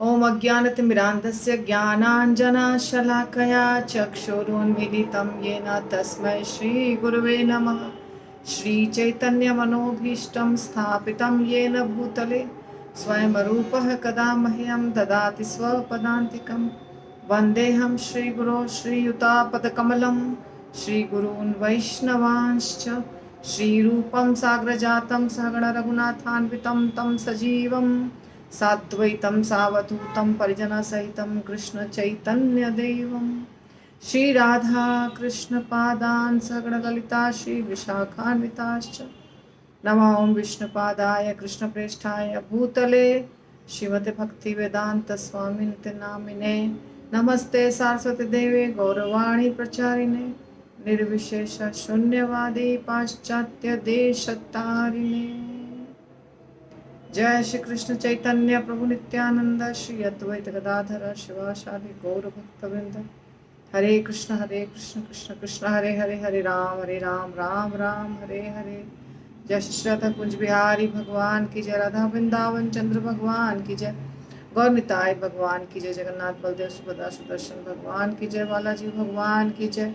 ओम अज्ञानतिमिरान्धस्य ज्ञानाञ्जनशलाकया चक्षुरुन्मीलितं येन तस्मै श्रीगुरुवे नमः। श्रीचैतन्यमनोभीष्टं स्थापितं येन भूतले स्वयं रूपः कदा मह्यं ददाति स्वपदान्तिकं। वन्देऽहं श्रीगुरो श्रीयुतापदकमलं श्रीगुरून् वैष्णवांश्च श्रीरूपं साग्रजातं सहगण रघुनाथान्वितं तं सजीवं साद्वैतं सावधूतं परिजनसहितं कृष्णचैतन्यदेवं श्रीराधा कृष्णपादान् सगणललिता श्रीविशाखान्विताश्च नमो विष्णुपादाय कृष्णप्रेष्ठाय भूतले श्रीमते भक्तिवेदान्तस्वामिनिति नामिने नमस्ते सारस्वती देवे गौरवाणी प्रचारिणे निर्विशेष शून्यवादी पाश्चात्य देशतारिणे। जय श्री कृष्ण चैतन्य प्रभु नित्यानंद श्री अद्वैत गदाधर शिवासादि गौर भक्तवृंद। हरे कृष्ण कृष्ण कृष्ण हरे हरे, हरे राम राम राम हरे हरे। जय श्री राधा कुंज बिहारी भगवान की जय, राधा वृंदावन चंद्र भगवान की जय, गौर निताई भगवान की जय, जगन्नाथ बलदेव सुभद्रा सुदर्शन भगवान की जय, बालाजी भगवान की जय,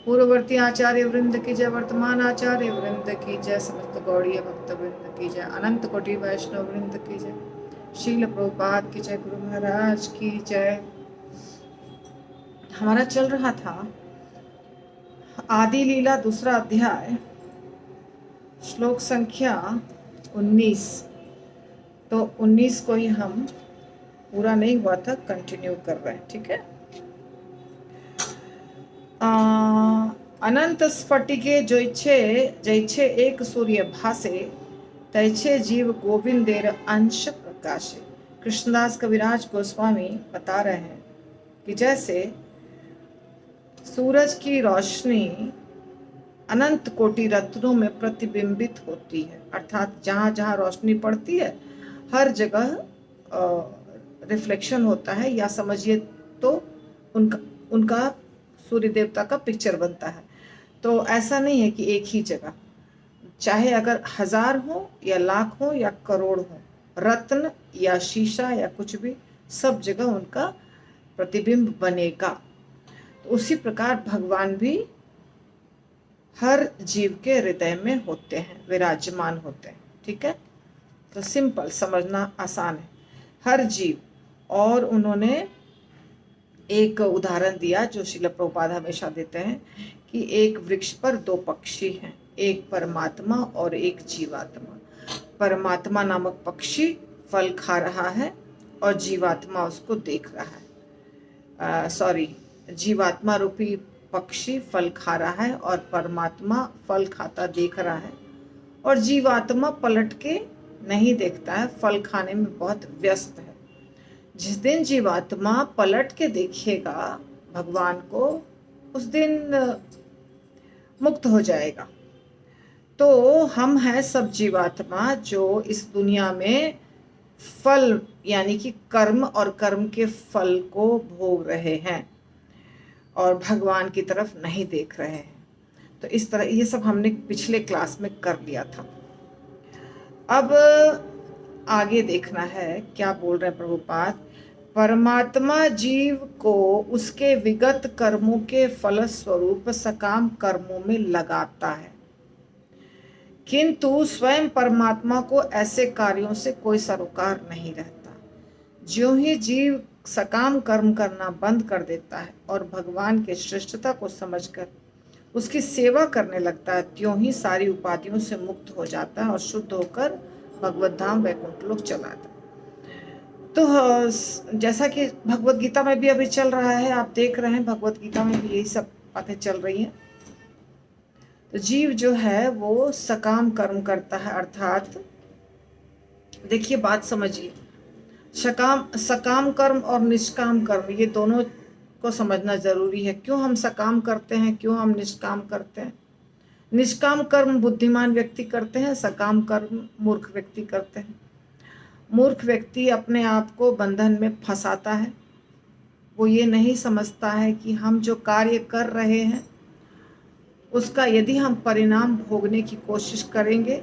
पूर्ववर्ती आचार्य वृंद की जय, वर्तमान आचार्य वृंद की जय, समस्त गौड़ीय भक्त वृंद की जय, अनंत कोटि वैष्णव वृंद की जय, शील प्रभुपाद की जय, गुरु महाराज की जय। हमारा चल रहा था आदि लीला दूसरा अध्याय, श्लोक संख्या 19। तो 19 को ही हम पूरा नहीं हुआ था, कंटिन्यू कर रहे हैं, ठीक है। अनंत स्फटिके जैछे एक सूर्य भासे, तैछे जीव गोविंदेर अंश प्रकाशे। कृष्णदास कविराज गोस्वामी बता रहे हैं कि जैसे सूरज की रोशनी अनंत कोटि रत्नों में प्रतिबिंबित होती है, अर्थात जहाँ जहाँ रोशनी पड़ती है हर जगह रिफ्लेक्शन होता है, या समझिए तो उनका सूर्य देवता का पिक्चर बनता है। तो ऐसा नहीं है कि एक ही जगह, चाहे अगर 1000 हो या लाख हो या करोड़ हो, रत्न या शीशा या कुछ भी, सब जगह उनका प्रतिबिंब बनेगा। तो उसी प्रकार भगवान भी हर जीव के हृदय में होते हैं, विराजमान होते हैं, ठीक है। तो सिंपल, समझना आसान है, हर जीव। और उन्होंने एक उदाहरण दिया जो श्रील प्रभुपाद हमेशा देते हैं कि एक वृक्ष पर 2 पक्षी हैं, एक परमात्मा और एक जीवात्मा। परमात्मा नामक पक्षी फल खा रहा है और जीवात्मा उसको देख रहा है। जीवात्मा रूपी पक्षी फल खा रहा है और परमात्मा फल खाता देख रहा है, और जीवात्मा पलट के नहीं देखता है, फल खाने में बहुत व्यस्त है। जिस दिन जीवात्मा पलट के देखेगा भगवान को, उस दिन मुक्त हो जाएगा। तो हम हैं सब जीवात्मा जो इस दुनिया में फल यानी कि कर्म और कर्म के फल को भोग रहे हैं और भगवान की तरफ नहीं देख रहे हैं। तो इस तरह ये सब हमने पिछले क्लास में कर लिया था। अब आगे देखना है क्या बोल रहे हैं प्रभुपाद। परमात्मा जीव को उसके विगत कर्मों के फलस्वरूप सकाम कर्मों में लगाता है, किंतु स्वयं परमात्मा को ऐसे कार्यों से कोई सरोकार नहीं रहता। ज्यों ही जीव सकाम कर्म करना बंद कर देता है और भगवान के श्रेष्ठता को समझकर उसकी सेवा करने लगता है, त्यों ही सारी उपाधियों से मुक्त हो जाता है और शुद्ध होकर भगवत धाम वैकुंठ लोक चला जाता है। तो जैसा कि भगवत गीता में भी अभी चल रहा है, आप देख रहे हैं भगवत गीता में भी यही सब बातें चल रही हैं। तो जीव जो है वो सकाम कर्म करता है, अर्थात देखिए बात समझिए, सकाम कर्म और निष्काम कर्म ये दोनों को समझना जरूरी है। क्यों हम सकाम करते हैं, क्यों हम निष्काम करते हैं। निष्काम कर्म बुद्धिमान व्यक्ति करते हैं, सकाम कर्म मूर्ख व्यक्ति करते हैं। मूर्ख व्यक्ति अपने आप को बंधन में फंसाता है, वो ये नहीं समझता है कि हम जो कार्य कर रहे हैं उसका यदि हम परिणाम भोगने की कोशिश करेंगे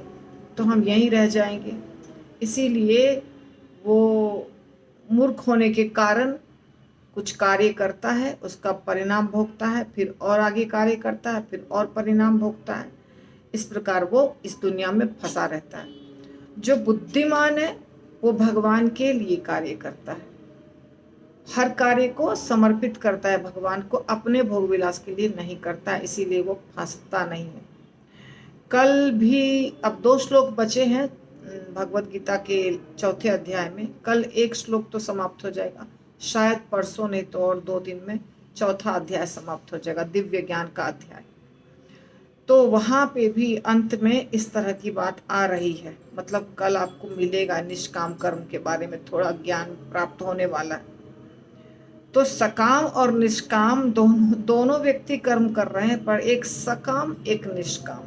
तो हम यहीं रह जाएंगे। इसीलिए वो मूर्ख होने के कारण कुछ कार्य करता है, उसका परिणाम भोगता है, फिर और आगे कार्य करता है, फिर और परिणाम भोगता है। इस प्रकार वो इस दुनिया में फंसा रहता है। जो बुद्धिमान है वो भगवान के लिए कार्य करता है, हर कार्य को समर्पित करता है भगवान को, अपने भोग विलास के लिए नहीं करता है, इसीलिए वो फंसता नहीं है। कल भी अब 2 श्लोक बचे हैं भगवत गीता के 4थे अध्याय में। कल 1 श्लोक तो समाप्त हो जाएगा, शायद परसों नहीं तो और 2 दिन में 4था अध्याय समाप्त हो जाएगा, दिव्य ज्ञान का अध्याय। तो वहां पे भी अंत में इस तरह की बात आ रही है। मतलब कल आपको मिलेगा निष्काम कर्म के बारे में थोड़ा ज्ञान प्राप्त होने वाला है। तो सकाम और निष्काम दोनों व्यक्ति कर्म कर रहे हैं, पर एक सकाम एक निष्काम,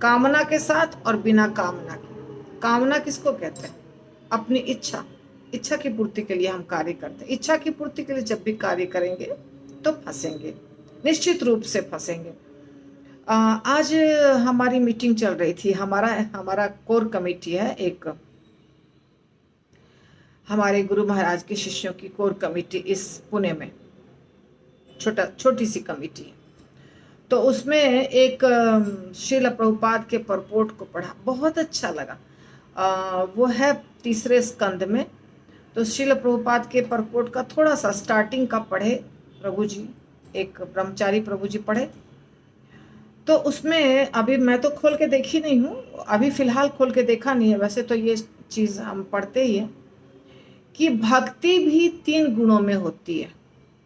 कामना के साथ और बिना कामना के। कामना किसको कहते हैं? अपनी इच्छा, इच्छा की पूर्ति के लिए हम कार्य करते हैं। इच्छा की पूर्ति के लिए जब भी कार्य करेंगे तो फंसेंगे, निश्चित रूप से फंसेंगे। आज हमारी मीटिंग चल रही थी, हमारा कोर कमेटी है, एक हमारे गुरु महाराज के शिष्यों की कोर कमेटी इस पुणे में, छोटी सी कमेटी है। तो उसमें एक श्रील प्रभुपाद के परपोट को पढ़ा, बहुत अच्छा लगा। वो है 3रे स्कंद में। तो श्रील प्रभुपाद के परपोट का थोड़ा सा स्टार्टिंग का पढ़े प्रभु जी, एक ब्रह्मचारी प्रभु जी पढ़े। तो उसमें अभी मैं तो खोल के देखी नहीं हूँ, अभी फिलहाल खोल के देखा नहीं है, वैसे तो ये चीज़ हम पढ़ते ही हैं कि भक्ति भी 3 गुणों में होती है।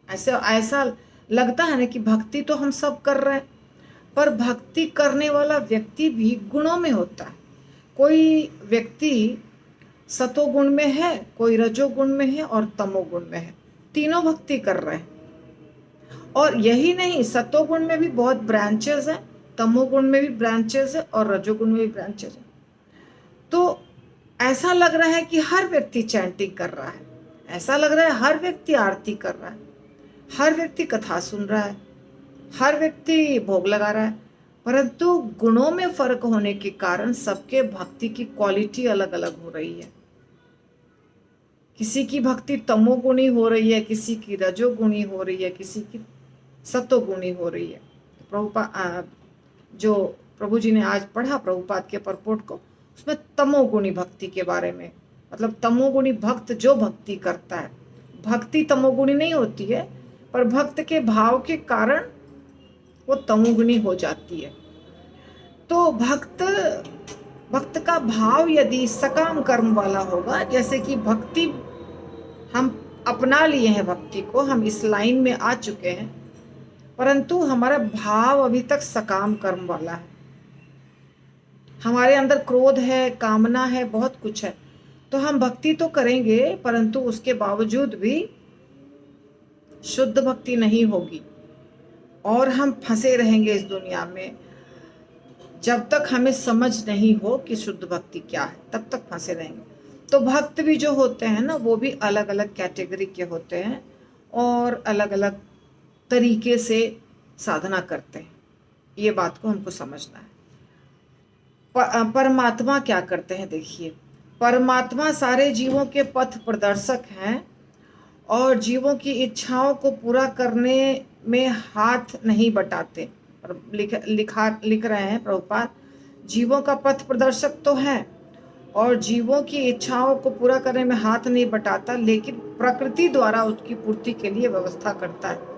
ऐसा लगता है ना कि भक्ति तो हम सब कर रहे हैं, पर भक्ति करने वाला व्यक्ति भी गुणों में होता है। कोई व्यक्ति सतोगुण में है, कोई रजोगुण में है और तमोगुण में है, तीनों भक्ति कर रहे हैं। और यही नहीं, सतोगुण में भी बहुत ब्रांचेस हैं, तमोगुण में भी ब्रांचेस है और रजोगुण में भी ब्रांचेस है। तो ऐसा लग रहा है कि हर व्यक्ति चैंटिंग कर रहा है, ऐसा लग रहा है हर व्यक्ति आरती कर रहा है, हर व्यक्ति कथा सुन रहा है, हर व्यक्ति भोग लगा रहा है, परंतु गुणों में फर्क होने के कारण सबके भक्ति की क्वालिटी अलग अलग हो रही है। किसी की भक्ति तमोगुणी हो रही है, किसी की रजोगुणी हो रही है, किसी की सतोगुणी हो रही है। प्रभुपाद जो प्रभु जी ने आज पढ़ा प्रभुपाद के परपोट को, उसमें तमोगुणी भक्ति के बारे में, मतलब तमोगुणी भक्त जो भक्ति करता है, भक्ति तमोगुणी नहीं होती है, पर भक्त के भाव के कारण वो तमोगुणी हो जाती है। तो भक्त का भाव यदि सकाम कर्म वाला होगा, जैसे कि भक्ति हम अपना लिए हैं, भक्ति को हम इस लाइन में आ चुके हैं, परंतु हमारा भाव अभी तक सकाम कर्म वाला है, हमारे अंदर क्रोध है, कामना है, बहुत कुछ है, तो हम भक्ति तो करेंगे परंतु उसके बावजूद भी शुद्ध भक्ति नहीं होगी और हम फंसे रहेंगे इस दुनिया में। जब तक हमें समझ नहीं हो कि शुद्ध भक्ति क्या है, तब तक फंसे रहेंगे। तो भक्त भी जो होते हैं ना, वो भी अलग अलग कैटेगरी के होते हैं और अलग अलग तरीके से साधना करते हैं, ये बात को हमको समझना है। परमात्मा क्या करते हैं? देखिए, परमात्मा सारे जीवों के पथ प्रदर्शक हैं और जीवों की इच्छाओं को पूरा करने में हाथ नहीं बटाते। लिख रहे हैं प्रभुपाद, जीवों का पथ प्रदर्शक तो है और जीवों की इच्छाओं को पूरा करने में हाथ नहीं बटाता, लेकिन प्रकृति द्वारा उसकी पूर्ति के लिए व्यवस्था करता है।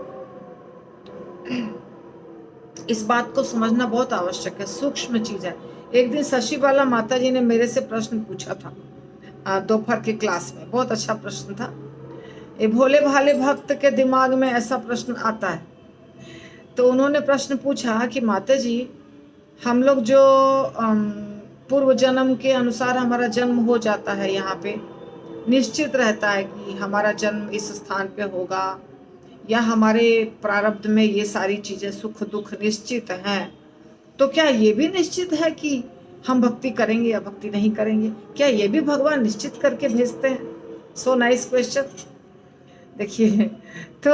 इस बात को समझना बहुत आवश्यक है, सूक्ष्म चीज है। एक दिन शशिबाला माता जी ने मेरे से प्रश्न पूछा था दोपहर के क्लास में, बहुत अच्छा प्रश्न था। ये भोले भाले भक्त के दिमाग में ऐसा प्रश्न आता है। तो उन्होंने प्रश्न पूछा कि माता जी, हम लोग जो पूर्व जन्म के अनुसार हमारा जन्म हो जाता है, यहाँ पे निश्चित रहता है कि हमारा जन्म इस स्थान पे होगा, या हमारे प्रारब्ध में ये सारी चीजें सुख दुख निश्चित हैं, तो क्या ये भी निश्चित है कि हम भक्ति करेंगे या भक्ति नहीं करेंगे? क्या ये भी भगवान निश्चित करके भेजते हैं? So nice question. देखिए, तो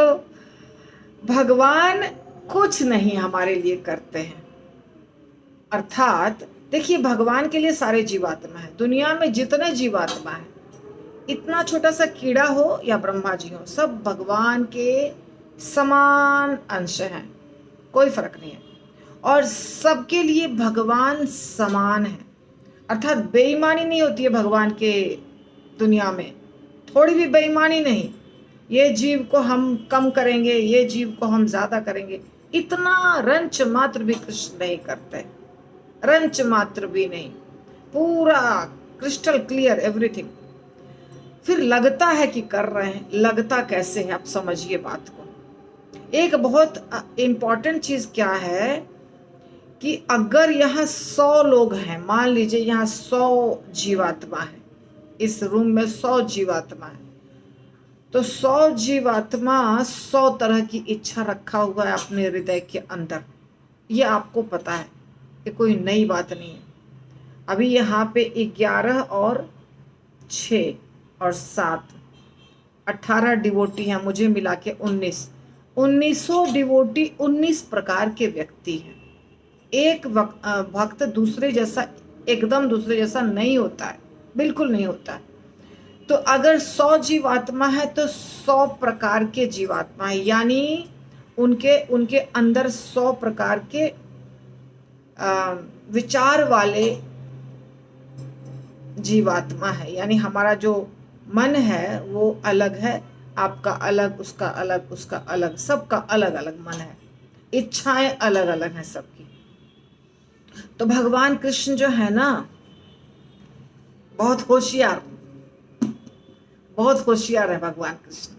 भगवान कुछ नहीं हमारे लिए करते हैं, अर्थात देखिए, भगवान के लिए सारे जीवात्मा है, दुनिया में जितने जीवात्मा है इतना छोटा सा कीड़ा हो या ब्रह्मा जी हो, सब भगवान के समान अंश हैं, कोई फर्क नहीं है। और सबके लिए भगवान समान है, अर्थात बेईमानी नहीं होती है भगवान के दुनिया में, थोड़ी भी बेईमानी नहीं। ये जीव को हम कम करेंगे, ये जीव को हम ज्यादा करेंगे, इतना रंच मात्र भी कृष्ण नहीं करते, रंच मात्र भी नहीं, पूरा क्रिस्टल क्लियर एवरीथिंग। फिर लगता है कि कर रहे हैं, लगता कैसे है, आप समझिए बात को। एक बहुत इंपॉर्टेंट चीज क्या है कि अगर यहाँ 100 लोग हैं, मान लीजिए यहाँ 100 जीवात्मा है, इस रूम में 100 जीवात्मा है, तो 100 जीवात्मा 100 तरह की इच्छा रखा हुआ है अपने हृदय के अंदर। ये आपको पता है, ये कोई नई बात नहीं है। अभी यहाँ पे 11 और 6 और 7 18 डिवोटी हैं, मुझे मिला के 1900 डिवोटी, 19 प्रकार के व्यक्ति हैं। एक भक्त दूसरे जैसा, एकदम दूसरे जैसा नहीं होता है, बिल्कुल नहीं होता है। तो अगर 100 जीवात्मा है तो 100 प्रकार के जीवात्मा है, यानी उनके अंदर 100 प्रकार के विचार वाले जीवात्मा है। यानी हमारा जो मन है वो अलग है, आपका अलग, उसका अलग, उसका अलग, सबका अलग अलग मन है, इच्छाएं अलग अलग हैं सबकी। तो भगवान कृष्ण जो है ना, बहुत होशियार, बहुत होशियार है भगवान कृष्ण,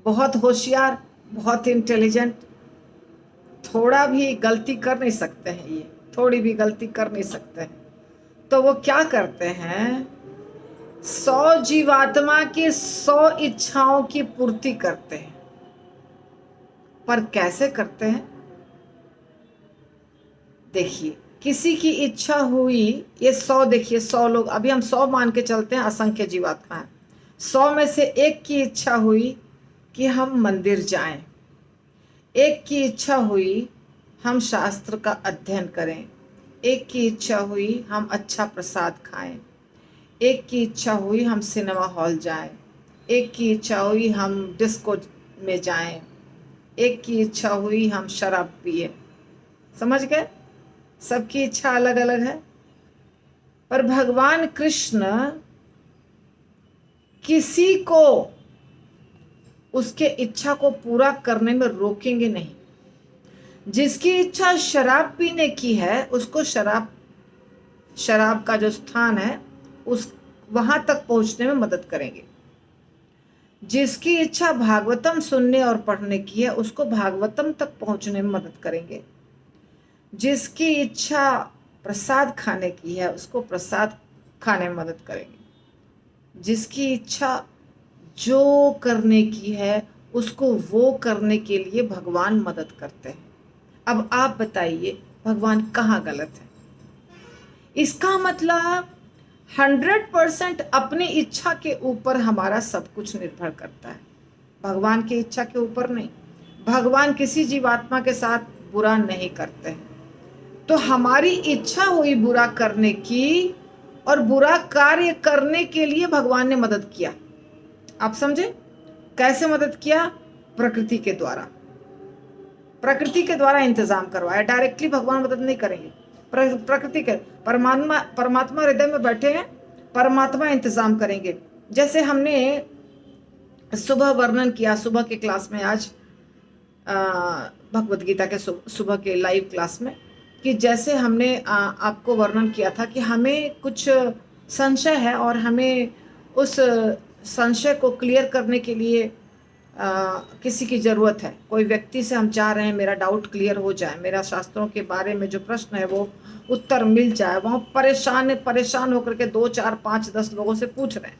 बहुत होशियार, बहुत इंटेलिजेंट। थोड़ा भी गलती कर नहीं सकते हैं ये, थोड़ी भी गलती कर नहीं सकते हैं। तो वो क्या करते हैं, 100 जीवात्मा की 100 इच्छाओं की पूर्ति करते हैं। पर कैसे करते हैं, देखिए, किसी की इच्छा हुई, ये 100, देखिए 100 लोग, अभी हम 100 मान के चलते हैं, असंख्य जीवात्मा है। 100 में से एक की इच्छा हुई कि हम मंदिर जाएं, एक की इच्छा हुई हम शास्त्र का अध्ययन करें, एक की इच्छा हुई हम अच्छा प्रसाद खाएं, एक की इच्छा हुई हम सिनेमा हॉल जाएं, एक की इच्छा हुई हम डिस्को में जाएं, एक की इच्छा हुई हम शराब पिए। समझ गए, सबकी इच्छा अलग अलग है। पर भगवान कृष्ण किसी को उसके इच्छा को पूरा करने में रोकेंगे नहीं। जिसकी इच्छा शराब पीने की है उसको शराब का जो स्थान है उस वहां तक पहुंचने में मदद करेंगे। जिसकी इच्छा भागवतम सुनने और पढ़ने की है उसको भागवतम तक पहुंचने में मदद करेंगे। जिसकी इच्छा प्रसाद खाने की है उसको प्रसाद खाने में मदद करेंगे। जिसकी इच्छा जो करने की है उसको वो करने के लिए भगवान मदद करते हैं। अब आप बताइए भगवान कहाँ गलत है? इसका मतलब 100% अपनी इच्छा के ऊपर हमारा सब कुछ निर्भर करता है, भगवान की इच्छा के ऊपर नहीं। भगवान किसी जीवात्मा के साथ बुरा नहीं करते हैं। तो हमारी इच्छा हुई बुरा करने की और बुरा कार्य करने के लिए भगवान ने मदद किया। आप समझे कैसे मदद किया? प्रकृति के द्वारा, प्रकृति के द्वारा इंतजाम करवाया। डायरेक्टली भगवान मदद नहीं करेंगे, प्रकृति के परमात्मा हृदय में बैठे हैं, परमात्मा इंतजाम करेंगे। जैसे हमने सुबह वर्णन किया, सुबह के क्लास में आज भगवद गीता के सुबह के लाइव क्लास में, कि जैसे हमने आपको वर्णन किया था कि हमें कुछ संशय है और हमें उस संशय को क्लियर करने के लिए किसी की ज़रूरत है। कोई व्यक्ति से हम चाह रहे हैं मेरा डाउट क्लियर हो जाए, मेरा शास्त्रों के बारे में जो प्रश्न है वो उत्तर मिल जाए। वहाँ परेशान होकर के 2, 4, 5, 10 लोगों से पूछ रहे हैं।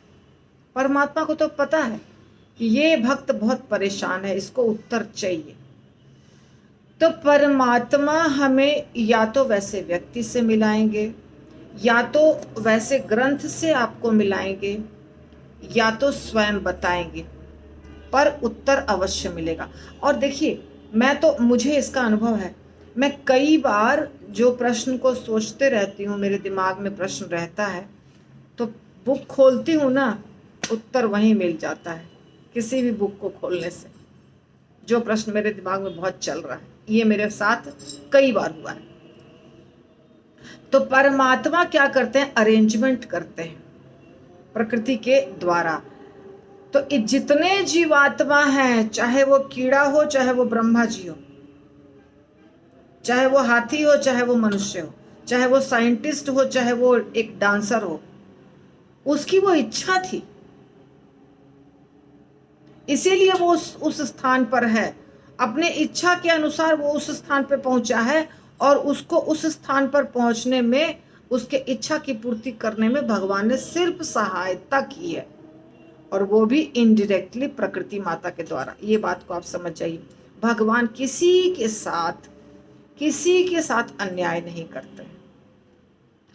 परमात्मा को तो पता है कि ये भक्त बहुत परेशान है, इसको उत्तर चाहिए। तो परमात्मा हमें या तो वैसे व्यक्ति से मिलाएंगे, या तो वैसे ग्रंथ से आपको मिलाएंगे, या तो स्वयं बताएंगे, पर उत्तर अवश्य मिलेगा। और देखिए, मुझे इसका अनुभव है। मैं कई बार जो प्रश्न को सोचते रहती हूँ, मेरे दिमाग में प्रश्न रहता है, तो बुक खोलती हूँ ना, उत्तर वहीं मिल जाता है किसी भी बुक को खोलने से। जो प्रश्न मेरे दिमाग में बहुत चल रहा है, ये मेरे साथ कई बार हुआ है। तो परमात्मा क्या करते हैं, अरेंजमेंट करते हैं प्रकृति के द्वारा। तो जितने जीवात्मा हैं, चाहे वो कीड़ा हो, चाहे वो ब्रह्मा जी हो, चाहे वो हाथी हो, चाहे वो मनुष्य हो, चाहे वो साइंटिस्ट हो, चाहे वो एक डांसर हो, उसकी वो इच्छा थी, इसीलिए वो उस स्थान पर है। अपने इच्छा के अनुसार वो उस स्थान पर पहुंचा है, और उसको उस स्थान पर पहुंचने में, उसके इच्छा की पूर्ति करने में भगवान ने सिर्फ सहायता की है, और वो भी इनडायरेक्टली प्रकृति माता के द्वारा। ये बात को आप समझ जाइए, भगवान किसी के साथ अन्याय नहीं करते।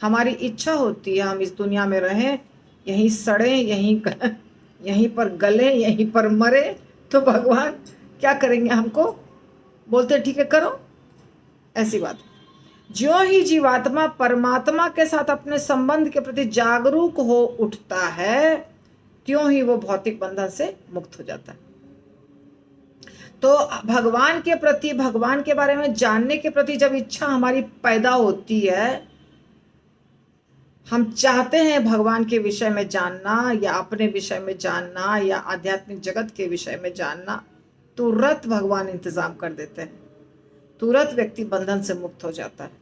हमारी इच्छा होती है हम इस दुनिया में रहें, यहीं सड़े, यहीं पर गले, यहीं पर मरे, तो भगवान क्या करेंगे, हमको बोलते ठीक है करो, ऐसी बात। ज्यों ही जीवात्मा परमात्मा के साथ अपने संबंध के प्रति जागरूक हो उठता है, त्यों ही वो भौतिक बंधन से मुक्त हो जाता है। तो भगवान के प्रति, भगवान के बारे में जानने के प्रति जब इच्छा हमारी पैदा होती है, हम चाहते हैं भगवान के विषय में जानना, या अपने विषय में जानना, या आध्यात्मिक जगत के विषय में जानना, तुरंत भगवान इंतजाम कर देते हैं, तुरंत व्यक्ति बंधन से मुक्त हो जाता है।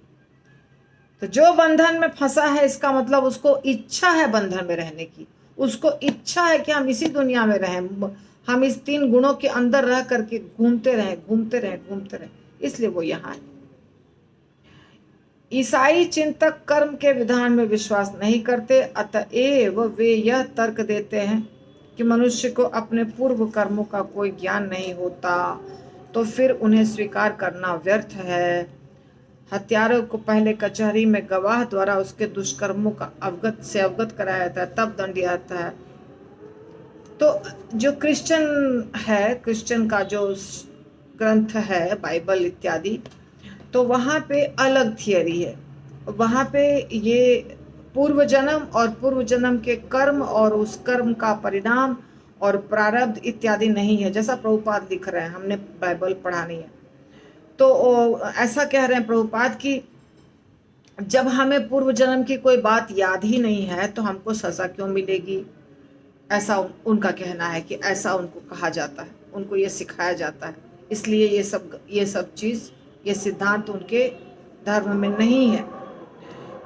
तो जो बंधन में फंसा है, इसका मतलब उसको इच्छा है बंधन में रहने की, उसको इच्छा है कि हम इसी दुनिया में रहें, हम इस 3 गुणों के अंदर रह करके घूमते रहें, इसलिए वो यहाँ है। ईसाई चिंतक कर्म के विधान में विश्वास नहीं करते, अतएव वे यह तर्क देते हैं कि मनुष्य को अपने पूर्व कर्मों का कोई ज्ञान नहीं होता, तो फिर उन्हें स्वीकार करना व्यर्थ है। हत्यारों को पहले कचहरी में गवाह द्वारा उसके दुष्कर्मों का अवगत कराया जाता है, तब दंड दिया जाता है। तो जो क्रिश्चियन का जो ग्रंथ है, बाइबल इत्यादि, तो वहाँ पे अलग थियरी है। वहाँ पे ये पूर्व जन्म और पूर्व जन्म के कर्म और उस कर्म का परिणाम और प्रारब्ध इत्यादि नहीं है, जैसा प्रभुपाद लिख रहे हैं, हमने बाइबल पढ़ा नहीं है। तो ऐसा कह रहे हैं प्रभुपाद कि जब हमें पूर्व जन्म की कोई बात याद ही नहीं है, तो हमको सजा क्यों मिलेगी, ऐसा उनका कहना है कि ऐसा उनको कहा जाता है, उनको ये सिखाया जाता है, इसलिए ये सब चीज़, ये सिद्धांत उनके धर्म में नहीं है।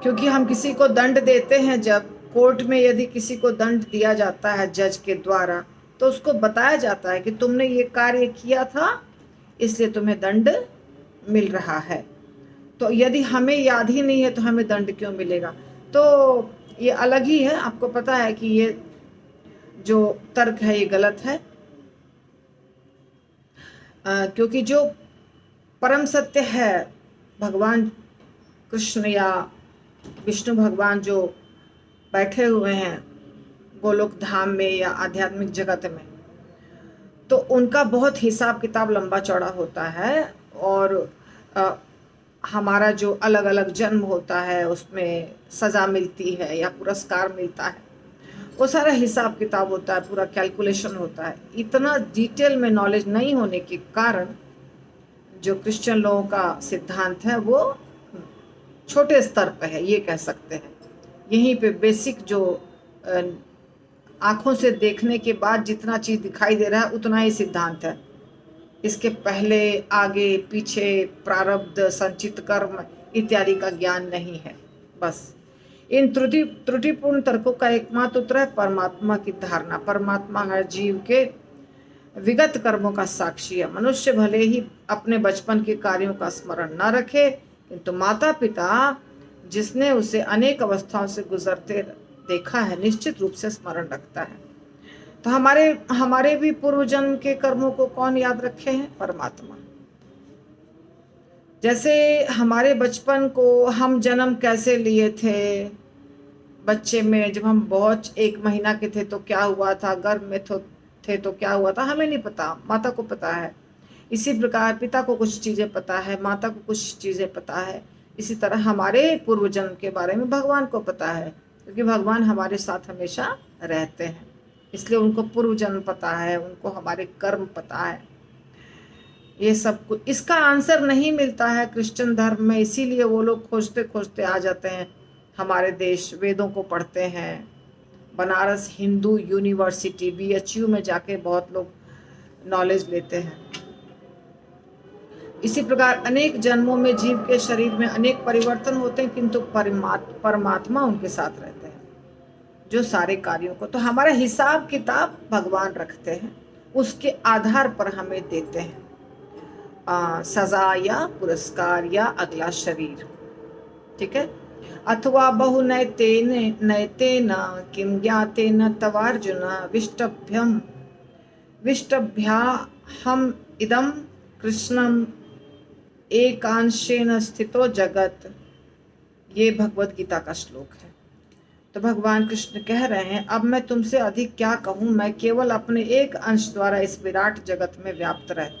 क्योंकि हम किसी को दंड देते हैं, जब कोर्ट में यदि किसी को दंड दिया जाता है जज के द्वारा, तो उसको बताया जाता है कि तुमने ये कार्य किया था, इसलिए तुम्हें दंड मिल रहा है। तो यदि हमें याद ही नहीं है तो हमें दंड क्यों मिलेगा? तो ये अलग ही है। आपको पता है कि ये जो तर्क है ये गलत है, क्योंकि जो परम सत्य है, भगवान कृष्ण या विष्णु भगवान जो बैठे हुए हैं गोलोक धाम में या आध्यात्मिक जगत में, तो उनका बहुत हिसाब किताब लंबा चौड़ा होता है, और हमारा जो अलग अलग जन्म होता है उसमें सज़ा मिलती है या पुरस्कार मिलता है, वो सारा हिसाब किताब होता है, पूरा कैलकुलेशन होता है। इतना डिटेल में नॉलेज नहीं होने के कारण जो क्रिश्चियन लोगों का सिद्धांत है वो छोटे स्तर पर है, ये कह सकते हैं। यहीं पे बेसिक जो आँखों से देखने के बाद जितना चीज़ दिखाई दे रहा है उतना ही सिद्धांत है। इसके पहले आगे पीछे प्रारब्ध, संचित कर्म इत्यादि का ज्ञान नहीं है। बस इन त्रुटिपूर्ण तर्कों का एकमात्र उत्तर है परमात्मा की धारणा। परमात्मा हर जीव के विगत कर्मों का साक्षी है। मनुष्य भले ही अपने बचपन के कार्यों का स्मरण न रखे, किंतु माता पिता जिसने उसे अनेक अवस्थाओं से गुजरते देखा है निश्चित रूप से स्मरण रखता है। तो हमारे भी पूर्व जन्म के कर्मों को कौन याद रखे हैं? परमात्मा। जैसे हमारे बचपन को हम जन्म कैसे लिए थे, बच्चे में जब हम बहुत 1 महीना के थे तो क्या हुआ था, गर्भ में थे तो क्या हुआ था, हमें नहीं पता, माता को पता है। इसी प्रकार पिता को कुछ चीज़ें पता है, माता को कुछ चीज़ें पता है। इसी तरह हमारे पूर्व जन्म के बारे में भगवान को पता है। क्योंकि भगवान हमारे साथ हमेशा रहते हैं, इसलिए उनको पूर्व जन्म पता है, उनको हमारे कर्म पता है, ये सब कुछ। इसका आंसर नहीं मिलता है क्रिश्चियन धर्म में, इसीलिए वो लोग खोजते खोजते आ जाते हैं हमारे देश, वेदों को पढ़ते हैं। बनारस हिंदू यूनिवर्सिटी BHU में जाके बहुत लोग नॉलेज लेते हैं। इसी प्रकार अनेक जन्मों में जीव के शरीर में अनेक परिवर्तन होते हैं, किंतु परमात्मा उनके साथ रहते हैं जो सारे कार्यों को, तो हमारा हिसाब किताब भगवान रखते हैं, उसके आधार पर हमें देते हैं सजा या पुरस्कार या अगला शरीर। ठीक है। अथवा बहु नैतेन किं ज्ञातेन तवार्जुन विष्टभ्या हम इदम कृष्णम एकांशेन स्थितो जगत। ये भगवत गीता का श्लोक है। तो भगवान कृष्ण कह रहे हैं, अब मैं तुमसे अधिक क्या कहूँ, मैं केवल अपने एक अंश द्वारा इस विराट जगत में व्याप्त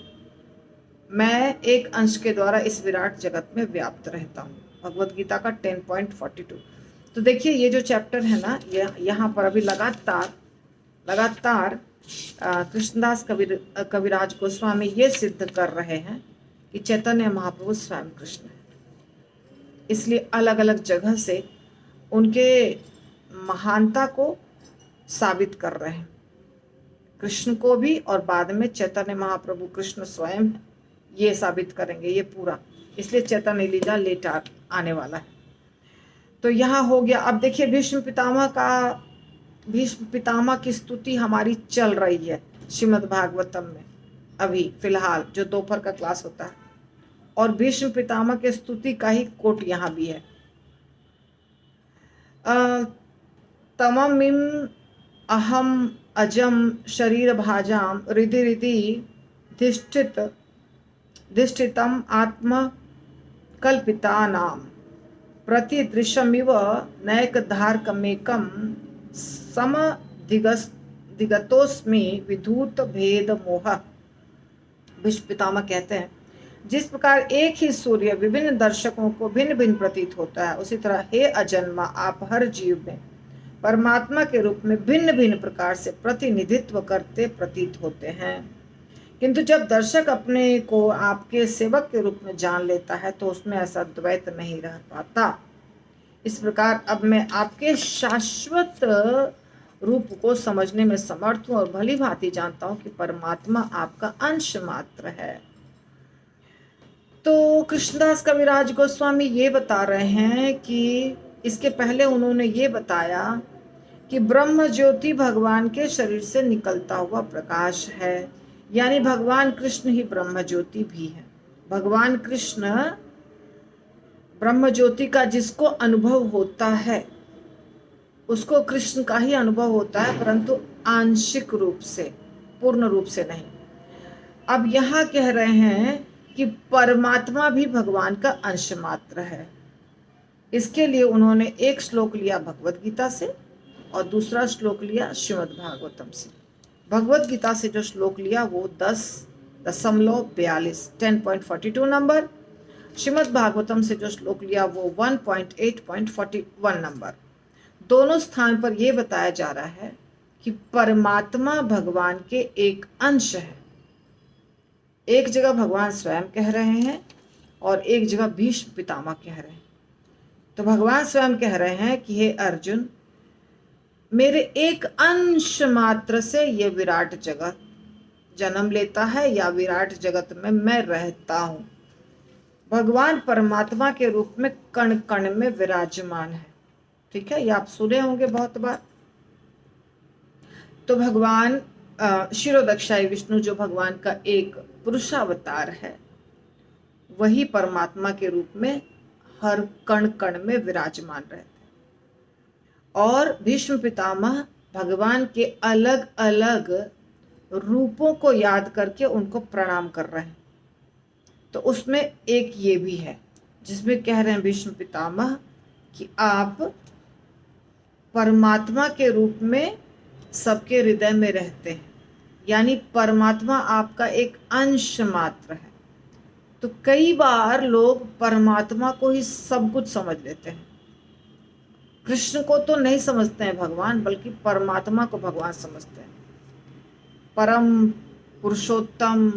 मैं एक अंश के द्वारा इस विराट जगत में व्याप्त रहता हूँ। भगवत गीता का 10.42। तो देखिए ये जो चैप्टर है ना, यहाँ पर अभी लगातार कृष्णदास कविराज गोस्वामी ये सिद्ध कर रहे हैं कि चैतन्य महाप्रभु स्वयं कृष्ण है। इसलिए अलग अलग जगह से उनके महानता को साबित कर रहे हैं, कृष्ण को भी और बाद में चैतन्य महाप्रभु कृष्ण स्वयं ये साबित करेंगे ये पूरा। इसलिए चैतन्य लीला लेटर आने वाला है। तो यहाँ हो गया। अब देखिए भीष्म पितामह की स्तुति हमारी चल रही है श्रीमद् भागवतम में अभी फिलहाल, जो दोपहर का क्लास होता है, और भीष्म पितामह के स्तुति का ही कोट यहाँ भी है। तममिम अहम अजम शरीर भाजाम रिधि रिधि धिष्ठितम आत्म कल्पितानाम प्रतिदृश्यमिव नैकधारकमेकं समधिगतोस्मि विधूत भेद मोह। भीष्म पितामह कहते हैं, जिस प्रकार एक ही सूर्य विभिन्न दर्शकों को भिन्न भिन्न प्रतीत होता है, उसी तरह हे अजन्मा आप हर जीव में परमात्मा के रूप में भिन्न भिन्न प्रकार से प्रतिनिधित्व करते प्रतीत होते हैं। किंतु जब दर्शक अपने को आपके सेवक के रूप में जान लेता है तो उसमें ऐसा द्वैत नहीं रह पाता। इस प्रकार अब मैं आपके शाश्वत रूप को समझने में समर्थ हूँ और भली भांति जानता हूँ कि परमात्मा आपका अंश मात्र है। तो कृष्णदास कविराज गोस्वामी ये बता रहे हैं कि इसके पहले उन्होंने ये बताया कि ब्रह्म ज्योति भगवान के शरीर से निकलता हुआ प्रकाश है, यानी भगवान कृष्ण ही ब्रह्म ज्योति भी है। भगवान कृष्ण ब्रह्म ज्योति का जिसको अनुभव होता है उसको कृष्ण का ही अनुभव होता है, परंतु आंशिक रूप से, पूर्ण रूप से नहीं। अब यहाँ कह रहे हैं कि परमात्मा भी भगवान का अंश मात्र है। इसके लिए उन्होंने एक श्लोक लिया भगवत गीता से और दूसरा श्लोक लिया श्रीमद् भागवतम से। भगवत गीता से जो श्लोक लिया वो 10.42 10.42 नंबर, श्रीमद् भागवतम से जो श्लोक लिया वो 1.8.41 नंबर। दोनों स्थान पर यह बताया जा रहा है कि परमात्मा भगवान के एक अंश है। एक जगह भगवान स्वयं कह रहे हैं और एक जगह भीष्म पितामह कह रहे हैं। तो भगवान स्वयं कह रहे हैं कि हे अर्जुन, मेरे एक अंश मात्र से ये विराट जगत जन्म लेता है या विराट जगत में मैं रहता हूं। भगवान परमात्मा के रूप में कण कण में विराजमान है। ठीक है, ये आप सुने होंगे बहुत बार। तो भगवान शिरोदक्षाई विष्णु जो भगवान का एक पुरुषावतार है, वही परमात्मा के रूप में हर कण कण में विराजमान रहते हैं। और भीष्म पितामह भगवान के अलग अलग रूपों को याद करके उनको प्रणाम कर रहे हैं। तो उसमें एक ये भी है जिसमें कह रहे हैं भीष्म पितामह कि आप परमात्मा के रूप में सबके हृदय में रहते हैं, यानी परमात्मा आपका एक अंश मात्र है। तो कई बार लोग परमात्मा को ही सब कुछ समझ लेते हैं, कृष्ण को तो नहीं समझते हैं भगवान, बल्कि परमात्मा को भगवान समझते हैं, परम पुरुषोत्तम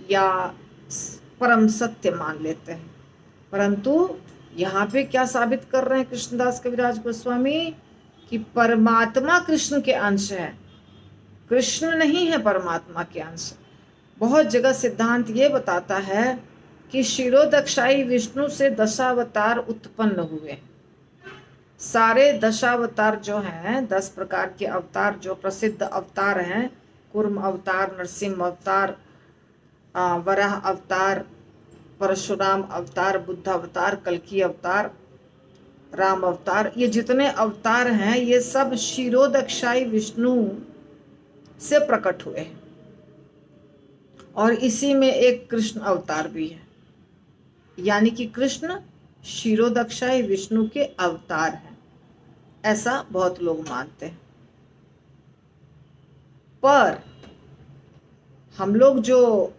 या परम सत्य मान लेते हैं। परंतु यहाँ पे क्या साबित कर रहे हैं कृष्णदास कविराज गोस्वामी कि परमात्मा कृष्ण के अंश है, कृष्ण नहीं है परमात्मा के अंश। बहुत जगह सिद्धांत ये बताता है कि क्षीरोदक्षाई विष्णु से दशावतार उत्पन्न हुए। सारे दशावतार जो हैं, 10 प्रकार के अवतार जो प्रसिद्ध अवतार हैं, कूर्म अवतार, नरसिंह अवतार, वराह अवतार, परशुराम अवतार, बुद्ध अवतार, कल्कि अवतार, राम अवतार, ये जितने अवतार हैं ये सब क्षीरोदक्षाई विष्णु से प्रकट हुए हैं। और इसी में एक कृष्ण अवतार भी है, यानी कि कृष्ण क्षीरोदक्षाई विष्णु के अवतार हैं, ऐसा बहुत लोग मानते हैं। पर हम लोग जो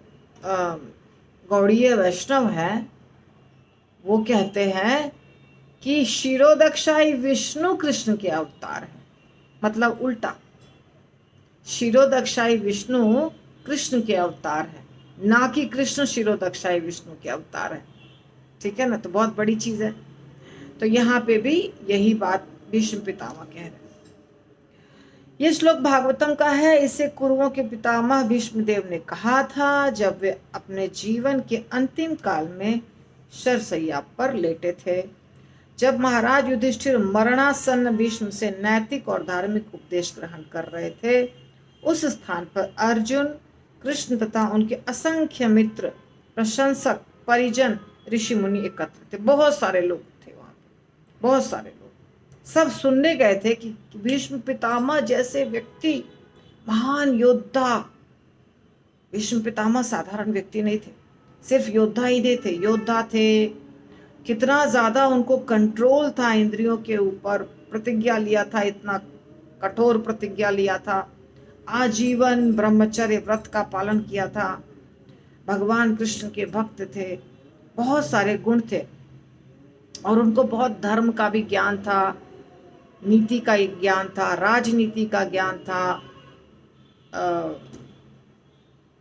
गौड़ीय वैष्णव हैं वो कहते हैं कि क्षीरोदक्षाई विष्णु कृष्ण के अवतार हैं, मतलब उल्टा, क्षीरोदक्षाई विष्णु कृष्ण के अवतार है, ना कि कृष्ण क्षीरोदक्षाई विष्णु के अवतार है। ठीक है ना, तो बहुत बड़ी चीज है। तो यहाँ पे भी यही बात भीष्म पितामह कह रहे हैं। ये श्लोक भागवतम का है। इसे कुरुओं के पितामह भीष्मदेव ने कहा था जब वे अपने जीवन के अंतिम काल में शरशैया पर लेटे थे। जब महाराज युधिष्ठिर मरणासन्न भीष्म से नैतिक और धार्मिक उपदेश ग्रहण कर रहे थे, उस स्थान पर अर्जुन, कृष्ण तथा उनके असंख्य मित्र, प्रशंसक, परिजन, ऋषि मुनि एकत्र थे। बहुत सारे लोग थे वहां पे, बहुत सारे लोग सब सुनने गए थे कि भीष्म पितामह जैसे व्यक्ति, महान योद्धा। भीष्म पितामह साधारण व्यक्ति नहीं थे, सिर्फ योद्धा ही नहीं थे, योद्धा थे। कितना ज्यादा उनको कंट्रोल था इंद्रियों के ऊपर, प्रतिज्ञा लिया था, इतना कठोर प्रतिज्ञा लिया था, आजीवन ब्रह्मचर्य व्रत का पालन किया था, भगवान कृष्ण के भक्त थे, बहुत सारे गुण थे। और उनको बहुत धर्म का भी ज्ञान था, नीति का ज्ञान था, राजनीति का ज्ञान था,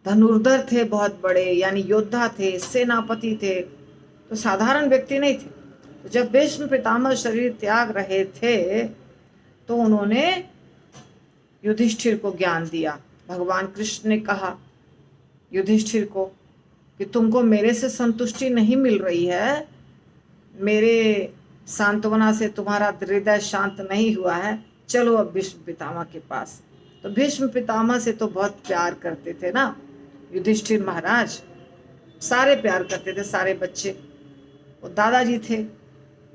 धनुर्धर थे बहुत बड़े, यानी योद्धा थे, सेनापति थे, तो साधारण व्यक्ति नहीं थे। तो जब भीष्म पितामह शरीर त्याग रहे थे तो उन्होंने युधिष्ठिर को ज्ञान दिया। भगवान कृष्ण ने कहा युधिष्ठिर को कि तुमको मेरे से संतुष्टि नहीं मिल रही है, मेरे सांत्वना से तुम्हारा हृदय शांत नहीं हुआ है, चलो अब भीष्म पितामह के पास। तो भीष्म पितामह से तो बहुत प्यार करते थे ना युधिष्ठिर महाराज, सारे प्यार करते थे, सारे बच्चे। वो दादाजी थे,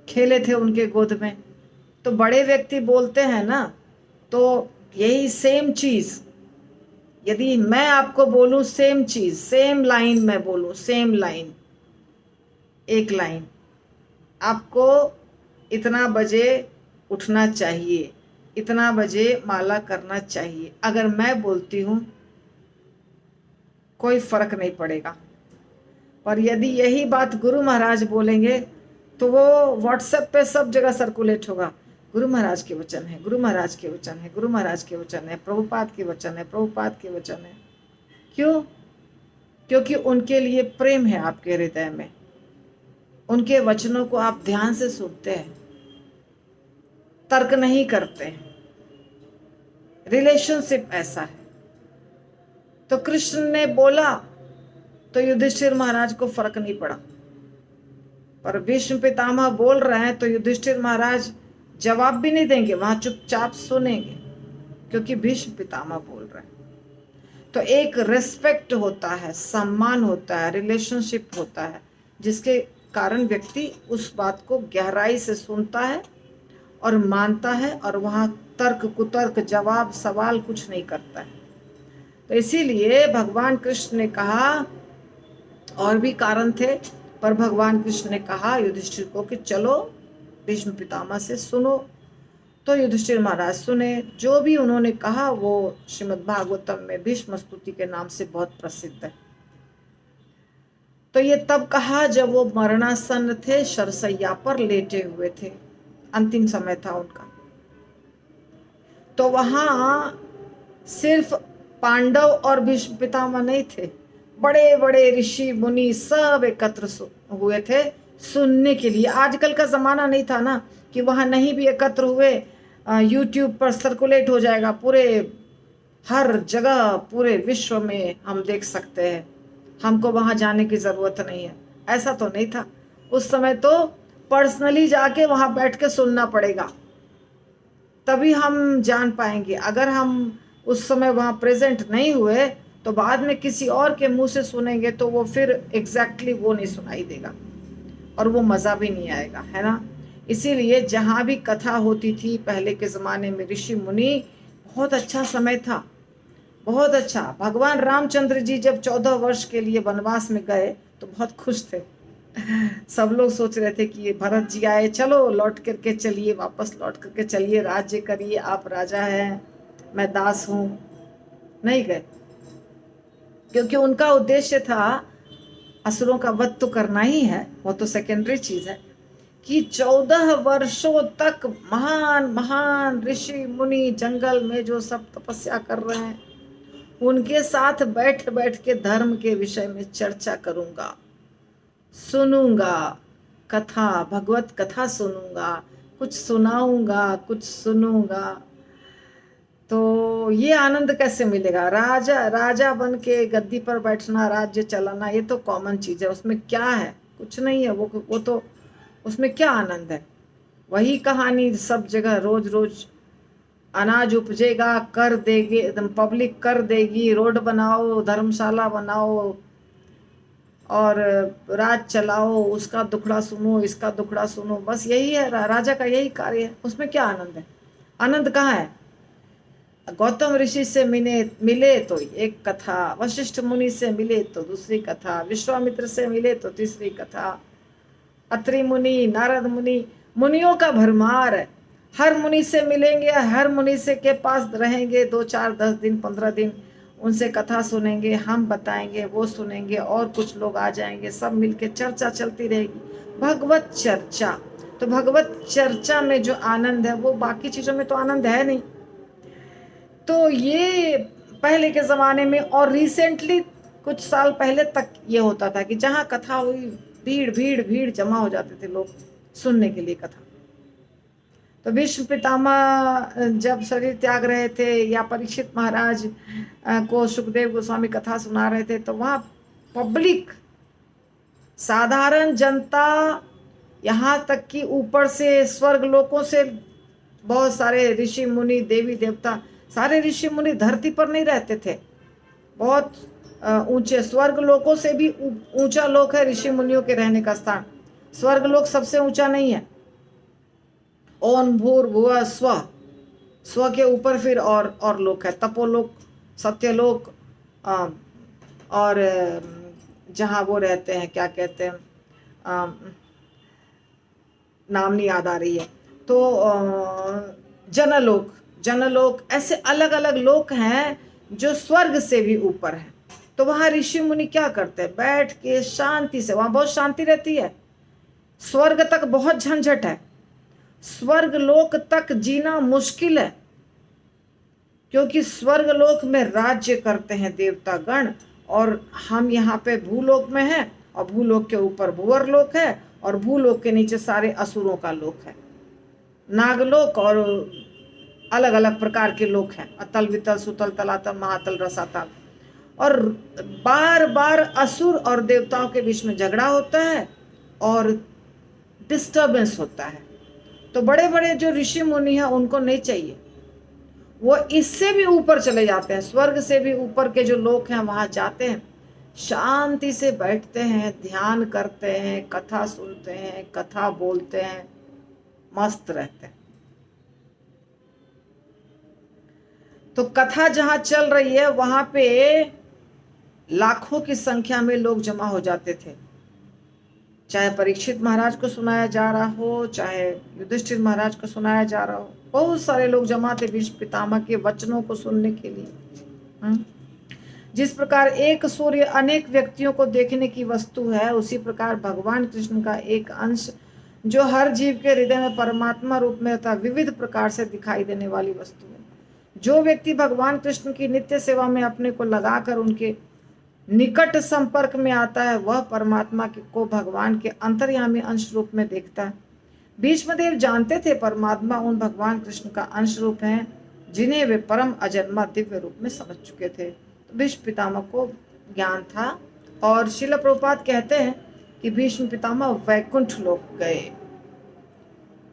खेले थे उनके गोद में। तो बड़े व्यक्ति बोलते हैं ना, तो यही सेम चीज यदि मैं आपको बोलूं, सेम चीज, सेम लाइन मैं बोलूं, सेम लाइन, एक लाइन, आपको इतना बजे उठना चाहिए, इतना बजे माला करना चाहिए, अगर मैं बोलती हूं कोई फर्क नहीं पड़ेगा। पर यदि यही बात गुरु महाराज बोलेंगे तो वो व्हाट्सएप पे सब जगह सर्कुलेट होगा, गुरु महाराज के वचन है, गुरु महाराज के वचन है, गुरु महाराज के वचन है, प्रभुपाद के वचन है, प्रभुपाद के वचन है। क्यों? क्योंकि उनके लिए प्रेम है आपके हृदय में, उनके वचनों को आप ध्यान से सुनते हैं, तर्क नहीं करते हैं। रिलेशनशिप ऐसा है। तो कृष्ण ने बोला तो युधिष्ठिर महाराज को फर्क नहीं पड़ा, पर भीष्म पितामह बोल रहे हैं तो युधिष्ठिर महाराज जवाब भी नहीं देंगे, वहां चुपचाप सुनेंगे, क्योंकि भीष्म पितामह बोल रहे हैं। तो एक रिस्पेक्ट होता है, सम्मान होता है, रिलेशनशिप होता है, जिसके कारण व्यक्ति उस बात को गहराई से सुनता है और मानता है, और वहां तर्क कुतर्क जवाब सवाल कुछ नहीं करता है। तो इसीलिए भगवान कृष्ण ने कहा, और भी कारण थे, पर भगवान कृष्ण ने कहा युधिष्ठिर को कि चलो भीष्म पितामह से सुनो। तो युधिष्ठिर महाराज सुने, जो भी उन्होंने कहा वो श्रीमद् भागवतम में भीष्म स्तुति के नाम से बहुत प्रसिद्ध है। तो ये तब कहा जब वो मरणासन्न थे, शरशैया पर लेटे हुए थे। अंतिम समय था उनका। तो वहां सिर्फ पांडव और भीष्म पितामह नहीं थे, बड़े बड़े ऋषि मुनि सब एकत्र हुए थे सुनने के लिए। आजकल का जमाना नहीं था ना कि वहां नहीं भी एकत्र हुए, यूट्यूब पर सर्कुलेट हो जाएगा पूरे, हर जगह पूरे विश्व में हम देख सकते हैं, हमको वहां जाने की जरूरत नहीं है। ऐसा तो नहीं था उस समय, तो पर्सनली जाके वहां बैठ के सुनना पड़ेगा, तभी हम जान पाएंगे। अगर हम उस समय वहां प्रेजेंट नहीं हुए तो बाद में किसी और के मुंह से सुनेंगे तो वो फिर एग्जैक्टली वो नहीं सुनाई देगा और वो मजा भी नहीं आएगा, है ना। इसीलिए जहां भी कथा होती थी पहले के जमाने में, ऋषि मुनि, बहुत अच्छा समय था, बहुत अच्छा। भगवान रामचंद्र जी जब 14 वर्ष के लिए वनवास में गए तो बहुत खुश थे। सब लोग सोच रहे थे कि ये भरत जी आए, चलो लौट करके चलिए, वापस लौट करके चलिए, राज्य करिए, आप राजा हैं, मैं दास हूं। नहीं गए, क्योंकि उनका उद्देश्य था असुरों का वध तो करना ही है, वो तो सेकेंडरी चीज है, कि 14 वर्षों तक महान महान ऋषि मुनि जंगल में जो सब तपस्या कर रहे हैं उनके साथ बैठ बैठ के धर्म के विषय में चर्चा करूंगा, सुनूंगा, कथा, भगवत कथा सुनूंगा, कुछ सुनाऊंगा, कुछ सुनूंगा। तो ये आनंद कैसे मिलेगा? राजा राजा बन के गद्दी पर बैठना, राज्य चलाना, ये तो कॉमन चीज है, उसमें क्या है? कुछ नहीं है। वो तो उसमें क्या आनंद है? वही कहानी सब जगह, रोज रोज अनाज उपजेगा, कर देगी एकदम, पब्लिक कर देगी, रोड बनाओ, धर्मशाला बनाओ और राज चलाओ, उसका दुखड़ा सुनो, इसका दुखड़ा सुनो, बस यही है राजा का, यही कार्य है। उसमें क्या आनंद है? आनंद कहाँ है? गौतम ऋषि से मिले तो एक कथा, वशिष्ठ मुनि से मिले तो दूसरी कथा, विश्वामित्र से मिले तो तीसरी कथा, अत्रि मुनि, नारद मुनि, मुनियों का भरमार है। हर मुनि से मिलेंगे, हर मुनि से के पास रहेंगे 2 4 10 दिन 15 दिन, उनसे कथा सुनेंगे, हम बताएंगे, वो सुनेंगे, और कुछ लोग आ जाएंगे, सब मिलके चर्चा चलती रहेगी, भगवत चर्चा। तो भगवत चर्चा में जो आनंद है वो बाकी चीजों में तो आनंद है नहीं। तो ये पहले के जमाने में, और रिसेंटली कुछ साल पहले तक ये होता था कि जहाँ कथा हुई भीड़ भीड़ भीड़ जमा हो जाते थे लोग सुनने के लिए कथा। तो भीष्म पितामह जब शरीर त्याग रहे थे, या परीक्षित महाराज को सुखदेव गोस्वामी कथा सुना रहे थे, तो वहाँ पब्लिक, साधारण जनता, यहाँ तक कि ऊपर से स्वर्ग लोकों से बहुत सारे ऋषि मुनि, देवी देवता, सारे ऋषि मुनि धरती पर नहीं रहते थे, बहुत ऊंचे स्वर्ग लोकों से भी ऊंचा लोक है ऋषि मुनियों के रहने का स्थान। स्वर्ग लोक सबसे ऊंचा नहीं है। ओम भूर्भुवः स्वः, स्व के ऊपर फिर और लोक है, तपोलोक, सत्यलोक, और जहाँ वो रहते हैं, क्या कहते हैं, नाम नहीं याद आ रही है, तो जनलोक, जनलोक, ऐसे अलग अलग लोक हैं जो स्वर्ग से भी ऊपर है। तो वहाँ ऋषि मुनि क्या करते हैं? बैठ के शांति से, वहाँ बहुत शांति रहती है। स्वर्ग तक बहुत झंझट है, स्वर्ग लोक तक जीना मुश्किल है, क्योंकि स्वर्ग लोक में राज्य करते हैं देवता गण, और हम यहाँ पे भूलोक में हैं, और भूलोक के ऊपर भूवर लोक है, और भूलोक के नीचे सारे असुरों का लोक है, नागलोक, और अलग अलग प्रकार के लोक हैं, अतल वितल सुतल तलातल महातल रसातल। और बार बार असुर और देवताओं के बीच में झगड़ा होता है और डिस्टर्बेंस होता है। तो बड़े बड़े जो ऋषि मुनि हैं उनको नहीं चाहिए, वो इससे भी ऊपर चले जाते हैं, स्वर्ग से भी ऊपर के जो लोग हैं वहां जाते हैं, शांति से बैठते हैं, ध्यान करते हैं, कथा सुनते हैं, कथा बोलते हैं, मस्त रहते हैं। तो कथा जहां चल रही है वहां पे लाखों की संख्या में लोग जमा हो जाते थे, चाहे परीक्षित महाराज को सुनाया जा रहा हो, चाहे युधिष्ठिर महाराज को सुनाया जा रहा हो, बहुत सारे लोग जमा थे भीष्म पितामह के वचनों को सुनने के लिए। जिस प्रकार एक सूर्य अनेक व्यक्तियों को देखने की वस्तु है, उसी प्रकार भगवान कृष्ण का एक अंश जो हर जीव के हृदय में परमात्मा रूप में तथा विविध प्रकार से दिखाई देने वाली वस्तु है। जो व्यक्ति भगवान कृष्ण की नित्य सेवा में अपने को लगाकर उनके निकट संपर्क में आता है, वह परमात्मा को भगवान के अंतर्यामी अंश रूप में देखता है। भीष्मदेव जानते थे परमात्मा उन भगवान कृष्ण का अंश रूप है जिन्हें वे परम अजन्मा दिव्य रूप में समझ चुके थे। तो भीष्म पितामह को ज्ञान था। और श्रील प्रभुपाद कहते हैं कि भीष्म पितामह वैकुंठ लोक गए।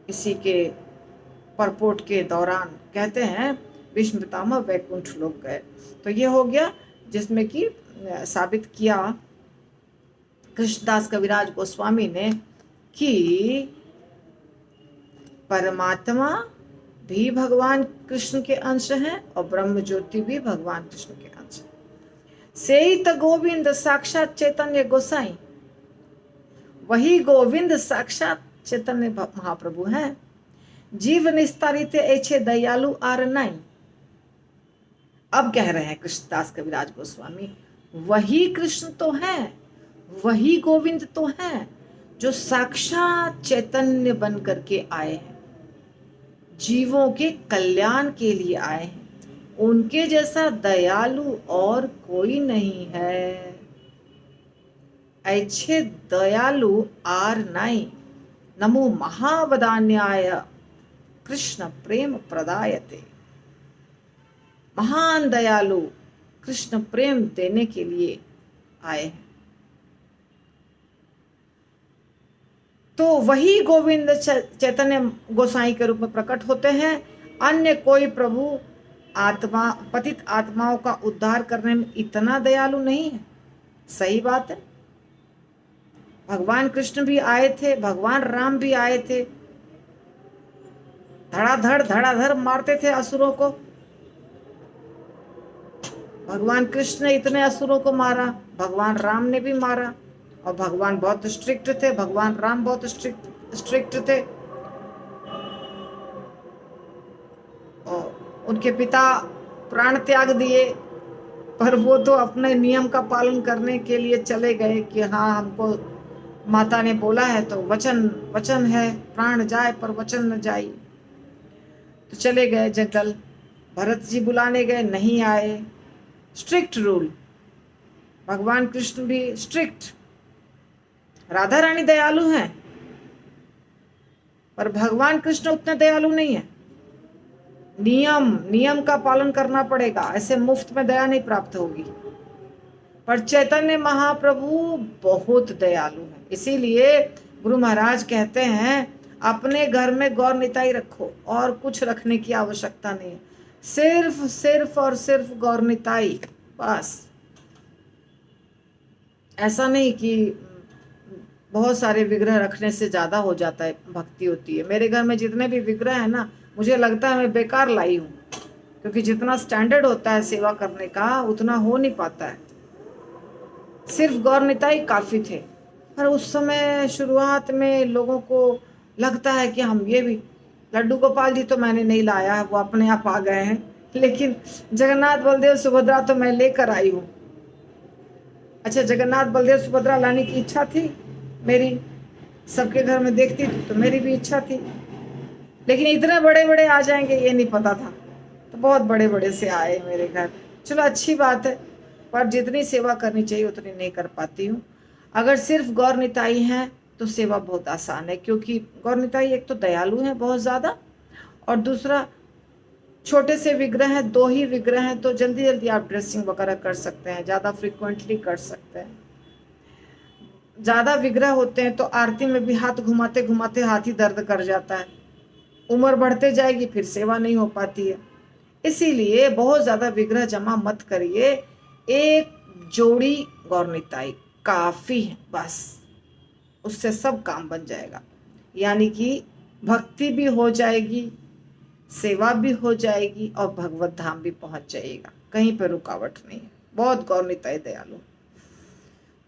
इसी के परपोट के दौरान कहते हैं भीष्म पितामह वैकुंठ लोक गए। तो ये हो गया जिसमें कि साबित किया कृष्णदास कविराज गोस्वामी ने कि परमात्मा भी भगवान कृष्ण के अंश हैं और ब्रह्म ज्योति भी भगवान कृष्ण के अंश है। सेहित गोविंद साक्षात चैतन्य गोसाई, वही गोविंद साक्षात चैतन्य महाप्रभु हैं। जीव निस्तारित ऐछे दयालु आर नाई। अब कह रहे हैं कृष्णदास कविराज गोस्वामी, वही कृष्ण तो है, वही गोविंद तो है जो साक्षात चैतन्य बन करके आए हैं, जीवों के कल्याण के लिए आए हैं। उनके जैसा दयालु और कोई नहीं है। ऐछे दयालु आर नाई। नमो महावदान्याय कृष्ण प्रेम प्रदायते। महान दयालु कृष्ण प्रेम देने के लिए आए हैं। तो वही गोविंद चैतन्य गोसाई के रूप में प्रकट होते हैं। अन्य कोई प्रभु आत्मा पतित आत्माओं का उद्धार करने में इतना दयालु नहीं है। सही बात है। भगवान कृष्ण भी आए थे, भगवान राम भी आए थे, धड़ाधड़ मारते थे असुरों को। भगवान कृष्ण ने इतने असुरों को मारा, भगवान राम ने भी मारा। और भगवान बहुत स्ट्रिक्ट थे, भगवान राम बहुत स्ट्रिक्ट थे। और उनके पिता प्राण त्याग दिए, पर वो तो अपने नियम का पालन करने के लिए चले गए कि हाँ, हमको माता ने बोला है तो वचन है, प्राण जाए पर वचन न जाए। तो चले गए जंगल। भरत जी बुलाने गए, नहीं आए। Strict rule. भगवान कृष्ण भी स्ट्रिक्ट। राधा रानी दयालु हैं, पर भगवान कृष्ण उतने दयालु नहीं है। नियम का पालन करना पड़ेगा, ऐसे मुफ्त में दया नहीं प्राप्त होगी। पर चैतन्य महाप्रभु बहुत दयालु है। इसीलिए गुरु महाराज कहते हैं अपने घर में गौर निताई रखो और कुछ रखने की आवश्यकता नहीं है। सिर्फ और सिर्फ गौर निताई बस। ऐसा नहीं कि बहुत सारे विग्रह रखने से ज्यादा हो जाता है, भक्ति होती है। मेरे घर में जितने भी विग्रह है ना, मुझे लगता है मैं बेकार लाई हूँ, क्योंकि जितना स्टैंडर्ड होता है सेवा करने का उतना हो नहीं पाता है। सिर्फ गौर निताई काफी थे। पर उस समय शुरुआत में लोगों को लगता है कि हम ये भी, लड्डू गोपाल जी तो मैंने नहीं लाया है, वो अपने आप आ गए हैं, लेकिन जगन्नाथ बलदेव सुभद्रा तो मैं लेकर आई हूँ। अच्छा, जगन्नाथ बलदेव सुभद्रा लाने की इच्छा थी मेरी, सबके घर में देखती थी तो मेरी भी इच्छा थी, लेकिन इतने बड़े बड़े आ जाएंगे ये नहीं पता था। तो बहुत बड़े बड़े से आए मेरे घर। चलो अच्छी बात है, पर जितनी सेवा करनी चाहिए उतनी नहीं कर पाती हूँ। अगर सिर्फ गौर निताई है तो सेवा बहुत आसान है, क्योंकि गौर निताई एक तो दयालु है बहुत ज़्यादा, और दूसरा छोटे से विग्रह हैं, 2 ही विग्रह हैं, तो जल्दी जल्दी आप ड्रेसिंग वगैरह कर सकते हैं, ज़्यादा फ्रिक्वेंटली कर सकते हैं। ज़्यादा विग्रह होते हैं तो आरती में भी हाथ घुमाते घुमाते हाथ ही दर्द कर जाता है। उम्र बढ़ते जाएगी फिर सेवा नहीं हो पाती है। इसीलिए बहुत ज़्यादा विग्रह जमा मत करिए। एक जोड़ी गौर निताई काफ़ी है, बस उससे सब काम बन जाएगा। यानी कि भक्ति भी हो जाएगी, सेवा भी हो जाएगी और भगवत धाम भी पहुंच जाएगा। कहीं पर रुकावट नहीं है। बहुत गौर निताई दयालु।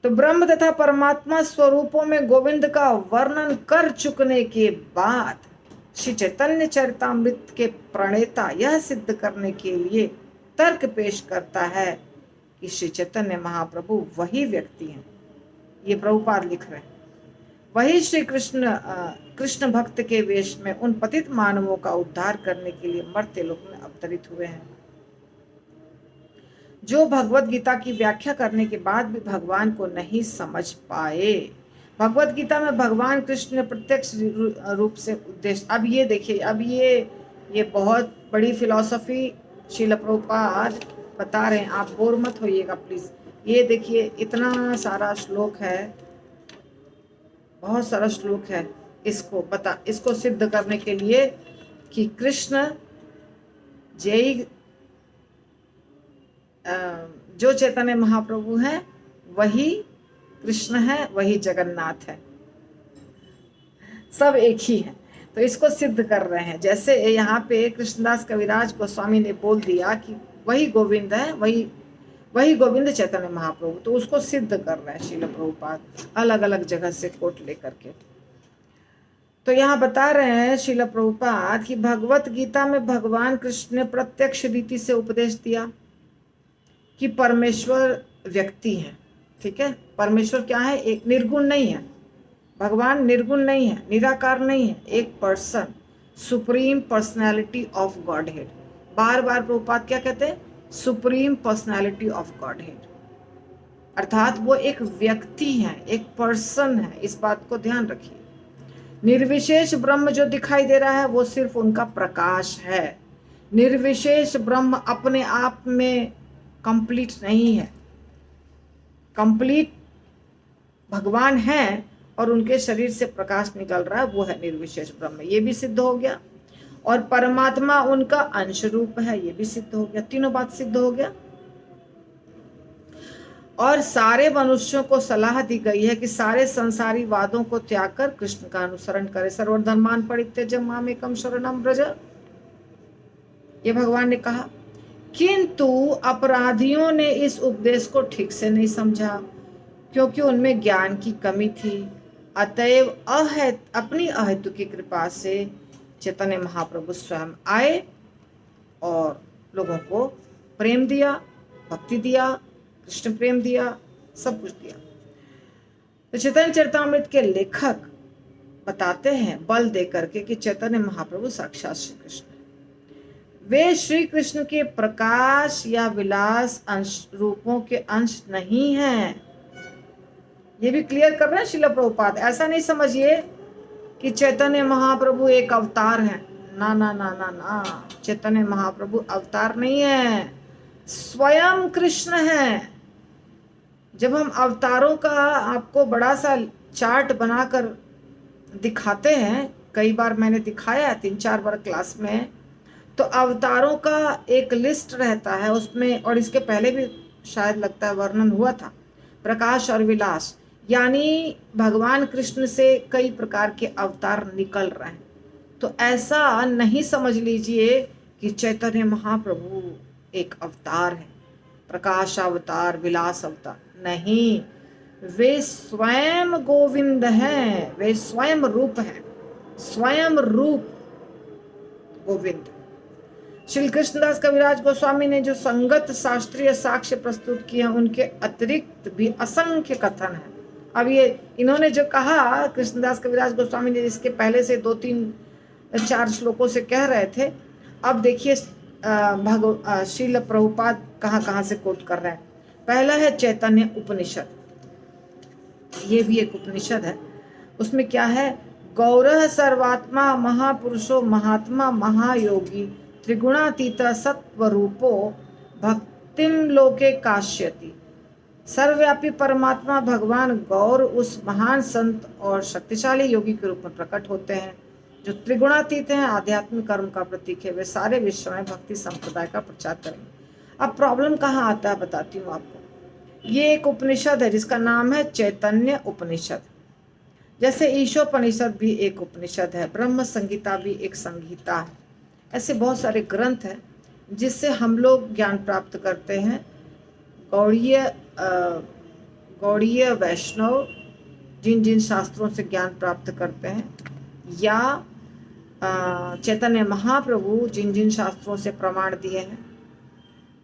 तो ब्रह्म तथा परमात्मा स्वरूपों में गोविंद का वर्णन कर चुकने के बाद श्री चैतन्य चरितामृत के प्रणेता यह सिद्ध करने के लिए तर्क पेश करता है कि श्री चैतन्य महाप्रभु वही व्यक्ति हैं। ये प्रभुपाद लिख रहे हैं, वही श्री कृष्ण भक्त के वेश में उन पतित मानवों का उद्धार करने के लिए मर्त्य लोक में अवतरित हुए हैं, जो भगवत गीता की व्याख्या करने के बाद भी भगवान को नहीं समझ पाए। भगवत गीता में भगवान कृष्ण ने प्रत्यक्ष रूप से उद्देश्य, अब ये देखिए, अब ये बहुत बड़ी फिलॉसफी श्रील प्रभुपाद बता रहे हैं, आप बोर मत होइएगा प्लीज। ये देखिए इतना सारा श्लोक है, बहुत सारा श्लोक है, इसको सिद्ध करने के लिए कि कृष्ण जय जो चैतन्य महाप्रभु हैं वही कृष्ण है, वही जगन्नाथ है, सब एक ही है। तो इसको सिद्ध कर रहे हैं। जैसे यहाँ पे कृष्णदास कविराज गोस्वामी ने बोल दिया कि वही गोविंद है, वही गोविंद चैतन्य महाप्रभु, तो उसको सिद्ध कर रहे हैं श्रील प्रभुपाद अलग अलग जगह से कोट लेकर के। तो यहाँ बता रहे हैं श्रील प्रभुपाद कि भगवत गीता में भगवान कृष्ण ने प्रत्यक्ष रीति से उपदेश दिया कि परमेश्वर व्यक्ति है। ठीक है, परमेश्वर क्या है? एक निर्गुण नहीं है, भगवान निर्गुण नहीं है, निराकार नहीं है, एक person, supreme personality of Godhead. बार बार प्रभुपाद क्या कहते हैं? Supreme personality of Godhead, अर्थात वो एक व्यक्ति है, एक पर्सन है। इस बात को ध्यान रखिए। निर्विशेष ब्रह्म जो दिखाई दे रहा है वो सिर्फ उनका प्रकाश है। निर्विशेष ब्रह्म अपने आप में कंप्लीट नहीं है। कंप्लीट भगवान है और उनके शरीर से प्रकाश निकल रहा है, वो है निर्विशेष ब्रह्म, ये भी सिद्ध हो गया। और परमात्मा उनका अंश रूप है, ये भी सिद्ध हो गया। तीनों बात सिद्ध हो गया। और सारे मनुष्यों को सलाह दी गई है कि सारे संसारी वादों को त्याग कर कृष्ण का अनुसरण करे। सर्वधर्मान परित्यज्य मामेकं शरणं व्रज, ये भगवान ने कहा। किंतु अपराधियों ने इस उपदेश को ठीक से नहीं समझा, क्योंकि उनमें ज्ञान की कमी थी। अतएव अपनी अहेतु की कृपा से चैतन्य महाप्रभु स्वयं आए और लोगों को प्रेम दिया, भक्ति दिया, कृष्ण प्रेम दिया, सब कुछ दिया। तो चैतन्य चरितामृत के लेखक बताते हैं बल दे करके कि चैतन्य महाप्रभु साक्षात श्री कृष्ण, वे श्री कृष्ण के प्रकाश या विलास अंश रूपों के अंश नहीं हैं। ये भी क्लियर कर रहे हैं श्रील प्रभुपाद। ऐसा नहीं समझिए कि चैतन्य महाप्रभु एक अवतार है। ना ना ना ना ना, चैतन्य महाप्रभु अवतार नहीं है, स्वयं कृष्ण है। जब हम अवतारों का आपको बड़ा सा चार्ट बनाकर दिखाते हैं, कई बार मैंने दिखाया 3-4 बार क्लास में, तो अवतारों का एक लिस्ट रहता है उसमें, और इसके पहले भी शायद लगता है वर्णन हुआ था, प्रकाश और विलास, यानी भगवान कृष्ण से कई प्रकार के अवतार निकल रहे हैं। तो ऐसा नहीं समझ लीजिए कि चैतन्य महाप्रभु एक अवतार है, प्रकाश अवतार, विलास अवतार नहीं। वे स्वयं गोविंद हैं, वे स्वयं रूप हैं, स्वयं रूप गोविंद। श्री कृष्णदास कविराज गोस्वामी ने जो संगत शास्त्रीय साक्ष्य प्रस्तुत किए हैं, उनके अतिरिक्त भी असंख्य कथन है। अब ये इन्होंने जो कहा कृष्णदास कविराज गोस्वामी ने, जिसके पहले से 2-3-4 श्लोकों से कह रहे थे, अब देखिए श्रील प्रभुपाद कहाँ से कोट कर रहे हैं। पहला है चैतन्य उपनिषद, ये भी एक उपनिषद है। उसमें क्या है? गौरह सर्वात्मा महापुरुषो महात्मा महायोगी त्रिगुणातीत सत्वरूपो भक्तिम लोके काश्यति। सर्वव्यापी परमात्मा भगवान गौर उस महान संत और शक्तिशाली योगी के रूप में प्रकट होते हैं जो त्रिगुणातीत हैं, आध्यात्मिक कर्म का प्रतीक है। वे सारे विश्व में भक्ति संप्रदाय का प्रचार करेंगे। अब प्रॉब्लम कहाँ आता है बताती हूँ आपको। ये एक उपनिषद है जिसका नाम है चैतन्य उपनिषद। जैसे ईशोपनिषद भी एक उपनिषद है, ब्रह्म संगीता भी एक संगीता है। ऐसे बहुत सारे ग्रंथ हैं जिससे हम लोग ज्ञान प्राप्त करते हैं। गौड़ीय वैष्णव जिन जिन शास्त्रों से ज्ञान प्राप्त करते हैं, या चैतन्य महाप्रभु जिन जिन शास्त्रों से प्रमाण दिए हैं,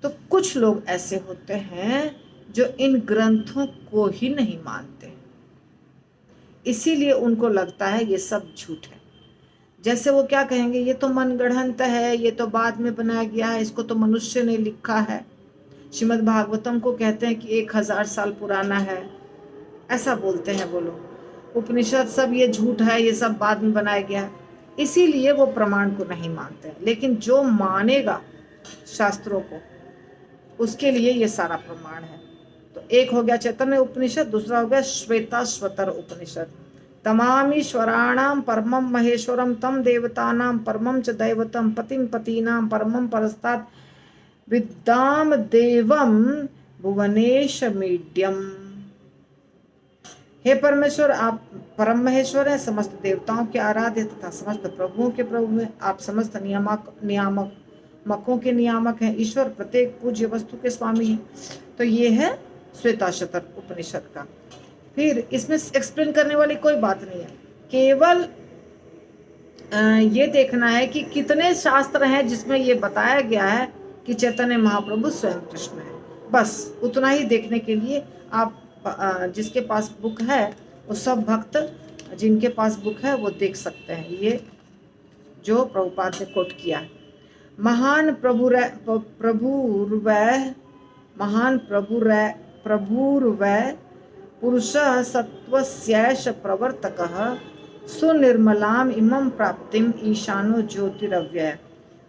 तो कुछ लोग ऐसे होते हैं जो इन ग्रंथों को ही नहीं मानते। इसीलिए उनको लगता है ये सब झूठ है। जैसे वो क्या कहेंगे, ये तो मनगढ़ंत है, ये तो बाद में बनाया गया है, इसको तो मनुष्य ने लिखा है। श्रीमद् भागवतम को कहते हैं कि 1000 साल पुराना है, ऐसा बोलते हैं वो लोग। उपनिषद सब ये झूठ है, ये सब बाद में बनाया गया है, इसीलिए वो प्रमाण को नहीं मानते हैं। लेकिन जो मानेगा शास्त्रों को, उसके लिए ये सारा प्रमाण है। तो एक हो गया चैतन्य उपनिषद, दूसरा हो गया श्वेताश्वतर उपनिषद। तमामीश्वराणाम परमं महेश्वरम तम देवतानां परमं च दैवतम पतिं पतीनां परमं परस्तात् विद्याम देवम भुवनेश मीड्यम। हे परमेश्वर, आप परम महेश्वर हैं, समस्त देवताओं के आराध्य तथा समस्त प्रभुओं के प्रभु हैं। आप समस्त नियामकों के नियामक हैं। ईश्वर प्रत्येक पूज्य वस्तु के स्वामी हैं। तो ये है श्वेताश्वतर उपनिषद का। फिर इसमें एक्सप्लेन करने वाली कोई बात नहीं है, केवल ये देखना है कि कितने शास्त्र हैं जिसमें ये बताया गया है कि चैतन्य महाप्रभु स्वयं कृष्ण है। बस उतना ही देखने के लिए आप जिसके पास बुक है, वो सब भक्त जिनके पास बुक है वो देख सकते हैं। ये जो प्रभुपाद ने कोट किया है, महान प्रभुर्वै पुरुषः सत्त्वस्यैष प्रवर्तकः सुनिर्मलाम इमं प्राप्तिम ईशानो ज्योतिरव्यय।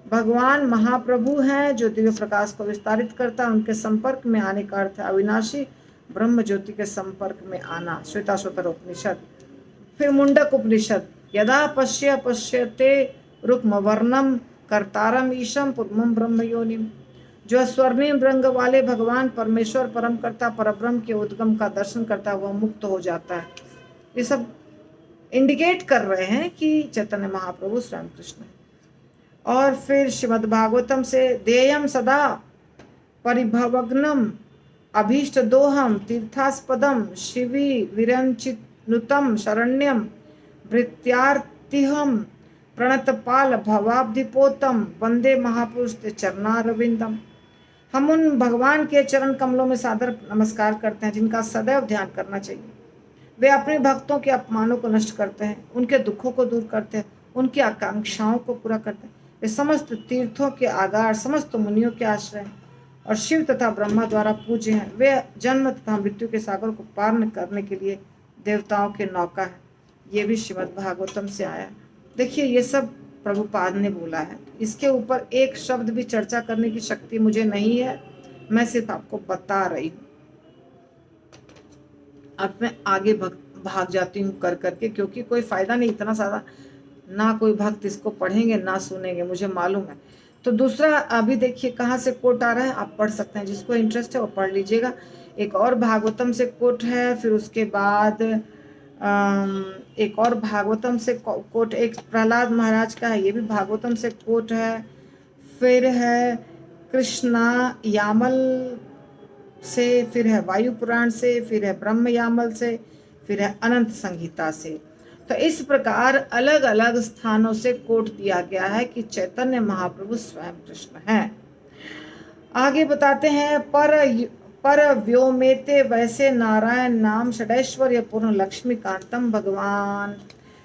भगवान महाप्रभु हैं जो दिव्य प्रकाश को विस्तारित करता है। उनके संपर्क में आने का अर्थ है अविनाशी ब्रह्म ज्योति के संपर्क में आना। श्वेताश्वतर उपनिषद। फिर मुंडक उपनिषद। यदा पश्यते रुक्म वर्णम कर्तारम ईशम पूर्वम ब्रह्म योनिम। जो स्वर्णिम रंग वाले भगवान परमेश्वर परम कर्ता परब्रह्म के उद्गम का दर्शन करता है वह मुक्त हो जाता है। ये सब इंडिकेट कर रहे हैं कि चैतन्य महाप्रभु स्वयं कृष्ण है। और फिर श्रीमद् भागवतम से देयम सदा परिभवग्नम अभीष्ट दोहम तीर्थास्पदम शिवी विरंचिनुतम शरण्यम भृत्यार्तिहम प्रणतपाल भवाब्धिपोतम वंदे महापुरुष चरणारविंदम। हम उन भगवान के चरण कमलों में सादर नमस्कार करते हैं जिनका सदैव ध्यान करना चाहिए। वे अपने भक्तों के अपमानों को नष्ट करते हैं, उनके दुखों को दूर करते हैं, उनकी आकांक्षाओं को पूरा करते हैं। वे समस्त तीर्थों के आगार, समस्त मुनियों के आश्रय हैं और शिव तथा ब्रह्मा द्वारा पूज्य हैं। वे जन्म तथा मृत्यु के सागर को पार करने के लिए देवताओं के नौका है। ये भी श्रीमद् भागवतम से आया। देखिए, ये सब प्रभुपाद ने बोला है। इसके ऊपर एक शब्द भी चर्चा करने की शक्ति मुझे नहीं है, मैं सिर्फ आपको बता रही हूँ। अब मैं आगे भाग जाती हूँ कर करके, क्योंकि कोई फायदा नहीं, इतना सारा ना कोई भक्त इसको पढ़ेंगे ना सुनेंगे, मुझे मालूम है। तो दूसरा अभी देखिए कहाँ से कोट आ रहा है, आप पढ़ सकते हैं, जिसको इंटरेस्ट है वो पढ़ लीजिएगा। एक और भागवतम से कोट है, फिर उसके बाद एक और भागवतम से कोट, एक प्रहलाद महाराज का है, ये भी भागवतम से कोट है। फिर है कृष्णा यामल से, फिर है वायु पुराण से, फिर है ब्रह्म यामल से, फिर है अनंत संहिता से। तो इस प्रकार अलग अलग स्थानों से कोट दिया गया है कि चैतन्य महाप्रभु स्वयं कृष्ण हैं। आगे बताते हैं, पर व्योमेते वैसे नारायण नाम षडैश्वर्य पूर्ण लक्ष्मी कांतम भगवान।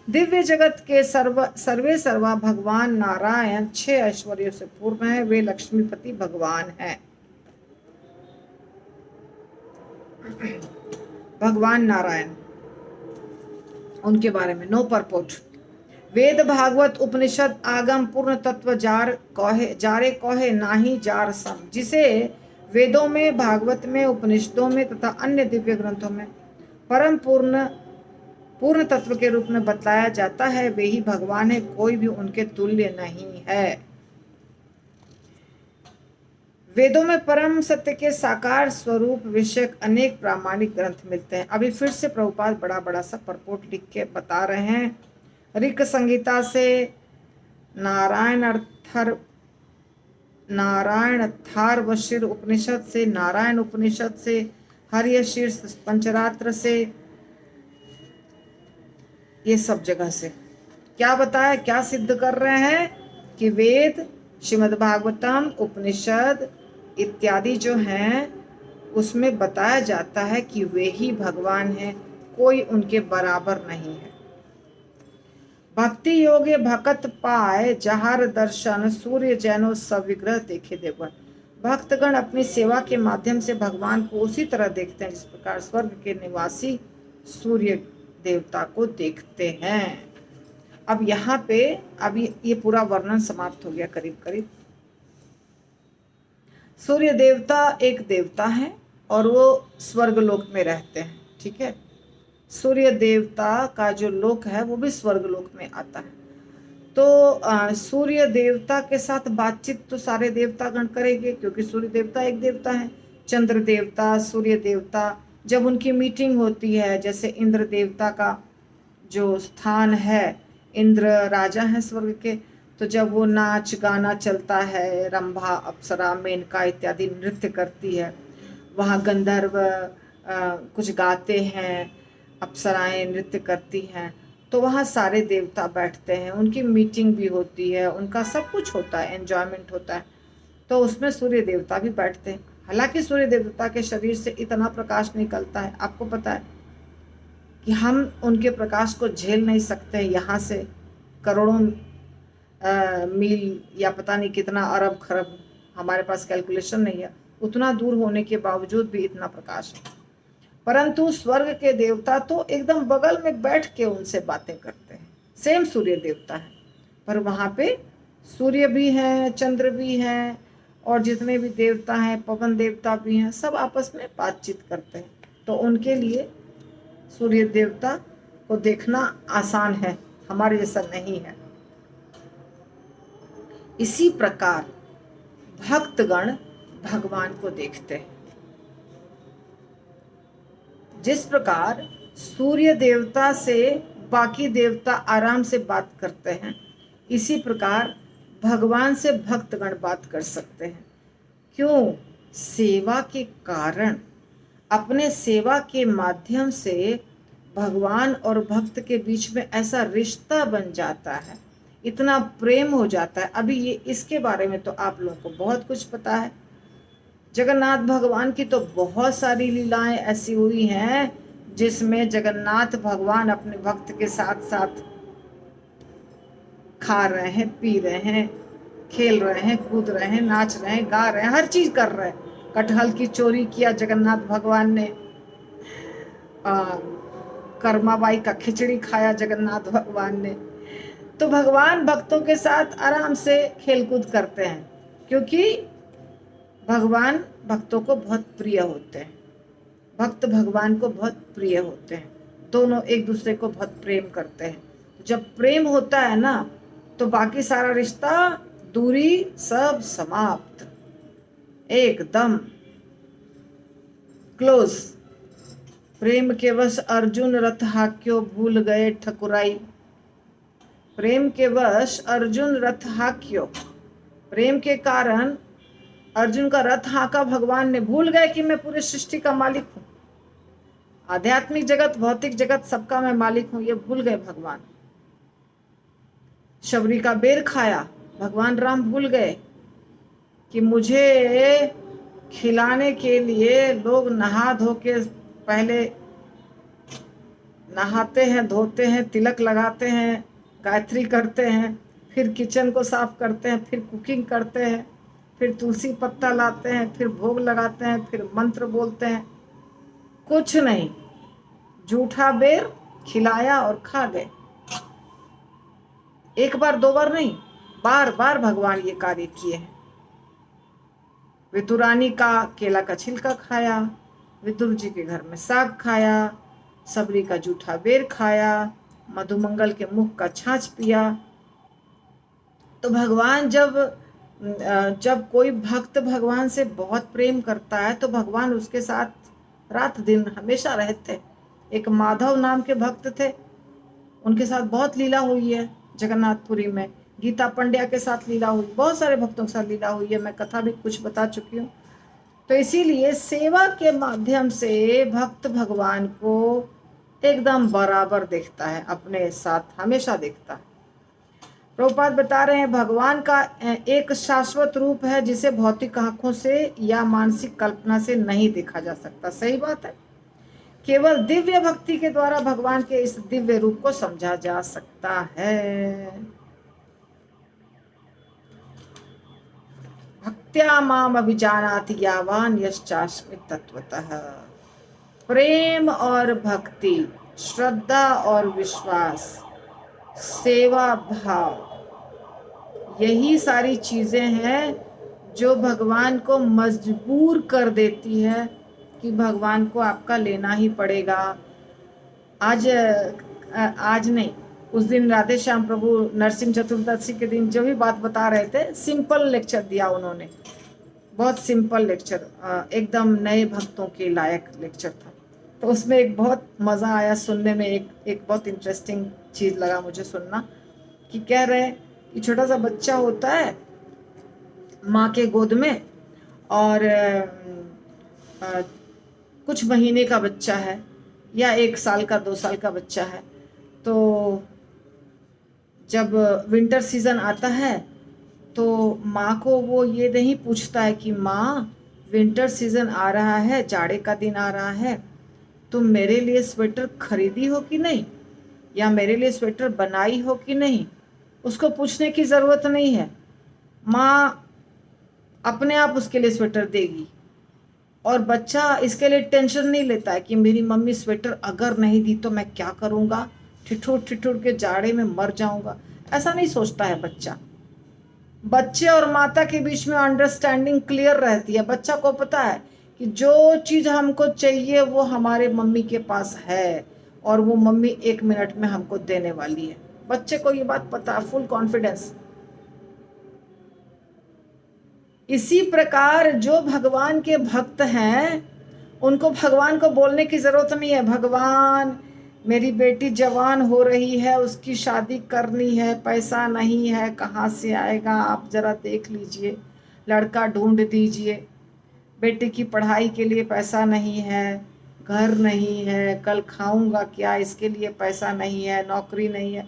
दिव्य जगत के सर्वे सर्वा भगवान नारायण 6 ऐश्वर्यों से पूर्ण है। वे लक्ष्मीपति भगवान हैं। भगवान नारायण, उनके बारे में नो परपोट। वेद भागवत उपनिषद आगम पूर्ण तत्व जारे कहे नाही जार सम। जिसे वेदों में, भागवत में, उपनिषदों में तथा अन्य दिव्य ग्रंथों में परम पूर्ण तत्व के रूप में बतलाया जाता है, वे ही भगवान है, कोई भी उनके तुल्य नहीं है। वेदों में परम सत्य के साकार स्वरूप विषयक अनेक प्रामाणिक ग्रंथ मिलते हैं। अभी फिर से प्रभुपाद बड़ा बड़ा सा परपोट लिख के बता रहे हैं। ऋक संहिता से, नारायण थार्वशीर उपनिषद से, नारायण उपनिषद से, हर्यशीर्ष पंचरात्र से, ये सब जगह से क्या बताया, क्या सिद्ध कर रहे हैं कि वेद, श्रीमद् भागवतम, उपनिषद इत्यादि जो हैं उसमें बताया जाता है कि वे ही भगवान हैं, कोई उनके बराबर नहीं है। भक्ति योगे भकत पाए जहार दर्शन सूर्य जैनो सविग्रह देखे देवन। भक्तगण अपनी सेवा के माध्यम से भगवान को उसी तरह देखते हैं जिस प्रकार स्वर्ग के निवासी सूर्य देवता को देखते हैं। अब यहाँ पे अभी ये पूरा वर्णन समाप्त हो गया करीब करीब। सूर्य देवता एक देवता है और वो स्वर्ग लोक में रहते हैं, ठीक है। सूर्य देवता का जो लोक है वो भी स्वर्ग लोक में आता है। तो सूर्य देवता के साथ बातचीत तो सारे देवतागण करेंगे क्योंकि सूर्य देवता एक देवता है। चंद्र देवता, सूर्य देवता, जब उनकी मीटिंग होती है, जैसे इंद्र देवता का जो स्थान है, इंद्र राजा है स्वर्ग के, तो जब वो नाच गाना चलता है, रंभा, अप्सरा, मेनका इत्यादि नृत्य करती है, वहाँ गंधर्व कुछ गाते हैं, अप्सराएं नृत्य करती हैं, तो वहाँ सारे देवता बैठते हैं, उनकी मीटिंग भी होती है, उनका सब कुछ होता है, एंजॉयमेंट होता है। तो उसमें सूर्य देवता भी बैठते हैं। हालांकि सूर्य देवता के शरीर से इतना प्रकाश निकलता है, आपको पता है कि हम उनके प्रकाश को झेल नहीं सकते। यहाँ से करोड़ों मील या पता नहीं कितना अरब खरब, हमारे पास कैलकुलेशन नहीं है, उतना दूर होने के बावजूद भी इतना प्रकाश है। परंतु स्वर्ग के देवता तो एकदम बगल में बैठ के उनसे बातें करते हैं। सेम सूर्य देवता है, पर वहाँ पे सूर्य भी है, चंद्र भी है, और जितने भी देवता हैं, पवन देवता भी हैं, सब आपस में बातचीत करते हैं। तो उनके लिए सूर्य देवता को देखना आसान है, हमारे जैसा नहीं है। इसी प्रकार भक्तगण भगवान को देखते हैं। जिस प्रकार सूर्य देवता से बाकी देवता आराम से बात करते हैं, इसी प्रकार भगवान से भक्तगण बात कर सकते हैं। क्यों? सेवा के कारण, अपने सेवा के माध्यम से भगवान और भक्त के बीच में ऐसा रिश्ता बन जाता है, इतना प्रेम हो जाता है। अभी ये इसके बारे में तो आप लोगों को बहुत कुछ पता है। जगन्नाथ भगवान की तो बहुत सारी लीलाएं ऐसी हुई हैं जिसमें जगन्नाथ भगवान अपने भक्त के साथ साथ खा रहे हैं, पी रहे हैं, खेल रहे हैं, कूद रहे हैं, नाच रहे हैं, गा रहे हैं, हर चीज कर रहे हैं। कटहल की चोरी किया जगन्नाथ भगवान ने, कर्माबाई का खिचड़ी खाया जगन्नाथ भगवान ने। तो भगवान भक्तों के साथ आराम से खेलकूद करते हैं, क्योंकि भगवान भक्तों को बहुत प्रिय होते हैं, भक्त भगवान को बहुत प्रिय होते हैं, दोनों एक दूसरे को बहुत प्रेम करते हैं। जब प्रेम होता है ना, तो बाकी सारा रिश्ता, दूरी सब समाप्त, एकदम क्लोज। प्रेम के वश अर्जुन रथ हाक्यो भूल गए ठकुराई। प्रेम के वश अर्जुन रथ हाक्यो, प्रेम के कारण अर्जुन का रथ हाका भगवान ने, भूल गए कि मैं पूरे सृष्टि का मालिक हूं, आध्यात्मिक जगत, भौतिक जगत, सबका मैं मालिक हूं, ये भूल गए भगवान। शबरी का बेर खाया, भगवान राम भूल गए कि मुझे खिलाने के लिए लोग नहा धो के, पहले नहाते हैं, धोते हैं, तिलक लगाते हैं, गायत्री करते हैं, फिर किचन को साफ करते हैं, फिर कुकिंग करते हैं, फिर तुलसी पत्ता लाते हैं, फिर भोग लगाते हैं, फिर मंत्र बोलते हैं। कुछ नहीं, जूठा बेर खिलाया और खा गए। एक बार दो बार नहीं, बार बार भगवान ये कार्य किए हैं। विदुरानी का केला का छिलका खाया, विदुर जी के घर में साग खाया, सबरी का जूठा बेर खाया, मधुमंगल के मुख का छाछ पिया। तो भगवान जब कोई भक्त भगवान से बहुत प्रेम करता है, तो भगवान उसके साथ रात दिन हमेशा रहते। एक माधव नाम के भक्त थे, उनके साथ बहुत लीला हुई है जगन्नाथपुरी में। गीता पंड्या के साथ लीला हुई, बहुत सारे भक्तों के साथ लीला हुई है, मैं कथा भी कुछ बता चुकी हूँ। तो इसीलिए सेवा के माध्यम से भक्त भगवान को एकदम बराबर देखता है, अपने साथ हमेशा देखता है। प्रभुपाद बता रहे हैं, भगवान का एक शाश्वत रूप है जिसे भौतिक आंखों से या मानसिक कल्पना से नहीं देखा जा सकता। सही बात है। केवल दिव्य भक्ति के द्वारा भगवान के इस दिव्य रूप को समझा जा सकता है। भक्त्या माम अभिजानाति यावान यश्चास्मि तत्वतः। प्रेम और भक्ति, श्रद्धा और विश्वास, सेवा भाव, यही सारी चीजें हैं जो भगवान को मजबूर कर देती है कि भगवान को आपका लेना ही पड़ेगा। आज नहीं, उस दिन राधे श्याम प्रभु नरसिंह चतुर्दशी के दिन जो भी बात बता रहे थे, सिंपल लेक्चर दिया उन्होंने, बहुत सिंपल लेक्चर, एकदम नए भक्तों के लायक लेक्चर था। तो उसमें एक बहुत मज़ा आया सुनने में, एक बहुत इंटरेस्टिंग चीज़ लगा मुझे सुनना, कि कह रहे हैं कि छोटा सा बच्चा होता है माँ के गोद में, और कुछ महीने का बच्चा है या 1 साल का 2 साल का बच्चा है। तो जब विंटर सीजन आता है तो माँ को वो ये नहीं पूछता है कि माँ विंटर सीजन आ रहा है, जाड़े का दिन आ रहा है, तुम मेरे लिए स्वेटर खरीदी हो कि नहीं, या मेरे लिए स्वेटर बनाई हो कि नहीं। उसको पूछने की ज़रूरत नहीं है, माँ अपने आप उसके लिए स्वेटर देगी। और बच्चा इसके लिए टेंशन नहीं लेता है कि मेरी मम्मी स्वेटर अगर नहीं दी तो मैं क्या करूँगा, ठिठुर ठिठुर के जाड़े में मर जाऊँगा, ऐसा नहीं सोचता है बच्चा। बच्चे और माता के बीच में अंडरस्टैंडिंग क्लियर रहती है। बच्चा को पता है कि जो चीज़ हमको चाहिए वो हमारे मम्मी के पास है, और वो मम्मी 1 मिनट में हमको देने वाली है। बच्चे को ये बात पता है, फुल कॉन्फिडेंस। इसी प्रकार जो भगवान के भक्त हैं उनको भगवान को बोलने की जरूरत नहीं है, भगवान मेरी बेटी जवान हो रही है, उसकी शादी करनी है, पैसा नहीं है, कहाँ से आएगा, आप जरा देख लीजिए, लड़का ढूंढ दीजिए, बेटे की पढ़ाई के लिए पैसा नहीं है, घर नहीं है, कल खाऊंगा क्या, इसके लिए पैसा नहीं है, नौकरी नहीं है।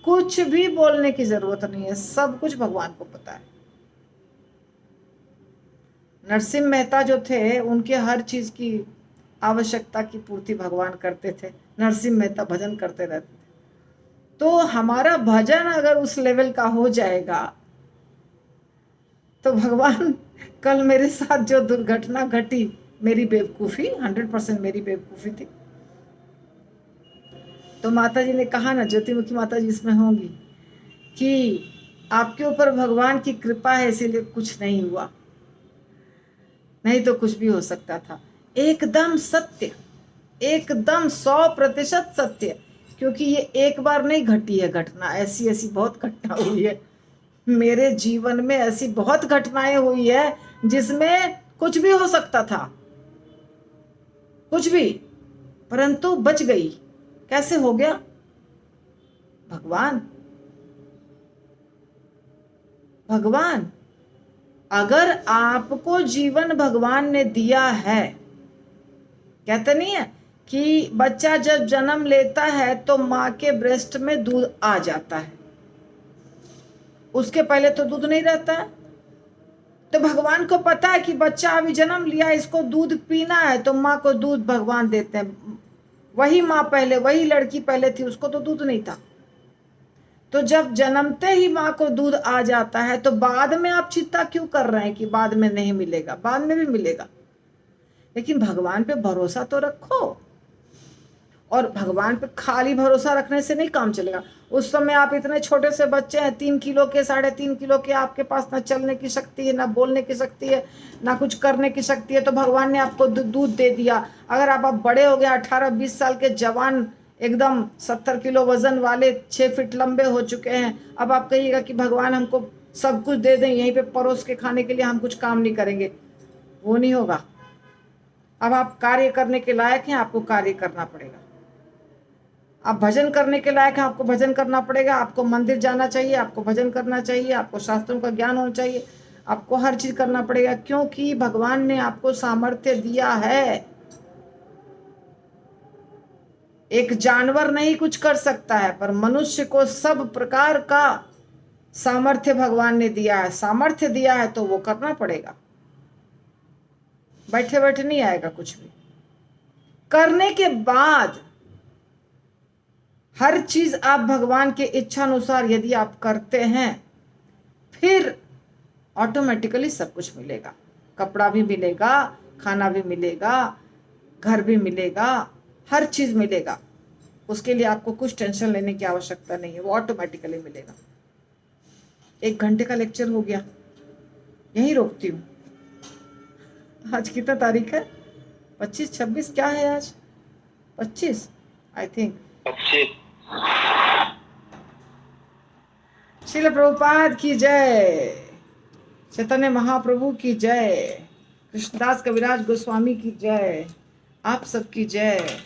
कुछ भी बोलने की जरूरत नहीं है, सब कुछ भगवान को पता है। नरसिंह मेहता जो थे उनके हर चीज की आवश्यकता की पूर्ति भगवान करते थे। नरसिंह मेहता भजन करते रहते थे। तो हमारा भजन अगर उस लेवल का हो जाएगा तो भगवान, कल मेरे साथ जो दुर्घटना घटी, मेरी बेवकूफ़ी, 100% मेरी बेवकूफ़ी थी। तो माता जी ने कहा ना, ज्योतिमुखी माता जी इसमें होंगी, कि आपके ऊपर भगवान की कृपा है इसीलिए कुछ नहीं हुआ, नहीं तो कुछ भी हो सकता था। एकदम सत्य, एकदम 100% सत्य, क्योंकि ये एक बार नहीं घटी है घटना, ऐसी ऐसी बहुत घटना हुई है मेरे जीवन में, ऐसी बहुत घटनाएं हुई है जिसमें कुछ भी हो सकता था, कुछ भी, परंतु बच गई। कैसे हो गया? भगवान। भगवान, अगर आपको जीवन भगवान ने दिया है, कहते नहीं है कि बच्चा जब जन्म लेता है तो माँ के ब्रेस्ट में दूध आ जाता है, उसके पहले तो दूध नहीं रहता है। तो भगवान को पता है कि बच्चा अभी जन्म लिया, इसको दूध पीना है, तो माँ को दूध भगवान देते हैं। वही माँ पहले, वही लड़की पहले थी, उसको तो दूध नहीं था। तो जब जन्मते ही माँ को दूध आ जाता है तो बाद में आप चिंता क्यों कर रहे हैं कि बाद में नहीं मिलेगा? बाद में भी मिलेगा, लेकिन भगवान पे भरोसा तो रखो। और भगवान पे खाली भरोसा रखने से नहीं काम चलेगा। उस समय आप इतने छोटे से बच्चे हैं, 3 किलो के, 3.5 किलो के, आपके पास ना चलने की शक्ति है, ना बोलने की शक्ति है, ना कुछ करने की शक्ति है, तो भगवान ने आपको दूध दे दिया। अगर आप बड़े हो गए, 18-20 साल के जवान, एकदम 70 किलो वजन वाले, 6 फीट लंबे हो चुके हैं, अब आप कहिएगा कि भगवान हमको सब कुछ दे दें, यहीं पे परोस के खाने के लिए, हम कुछ काम नहीं करेंगे, वो नहीं होगा। अब आप कार्य करने के लायक हैं, आपको कार्य करना पड़ेगा। आप भजन करने के लायक हैं, आपको भजन करना पड़ेगा। आपको मंदिर जाना चाहिए, आपको भजन करना चाहिए, आपको शास्त्रों का ज्ञान होना चाहिए, आपको हर चीज करना पड़ेगा, क्योंकि भगवान ने आपको सामर्थ्य दिया है। एक जानवर नहीं कुछ कर सकता है, पर मनुष्य को सब प्रकार का सामर्थ्य भगवान ने दिया है। सामर्थ्य दिया है तो वो करना पड़ेगा, बैठे बैठे नहीं आएगा कुछ भी। करने के बाद हर चीज आप भगवान के इच्छा अनुसार यदि आप करते हैं, फिर ऑटोमेटिकली सब कुछ मिलेगा। कपड़ा भी मिलेगा, खाना भी मिलेगा, घर भी मिलेगा, हर चीज मिलेगा। उसके लिए आपको कुछ टेंशन लेने की आवश्यकता नहीं है, वो ऑटोमेटिकली मिलेगा। 1 घंटे का लेक्चर हो गया, यहीं रोकती हूँ। आज कितना तारीख है? 25, 26 क्या है आज? 25 आई थिंक। 25। श्रील प्रभुपाद की जय, चैतन्य महाप्रभु की जय, कृष्णदास कविराज गोस्वामी की जय, आप सबकी जय।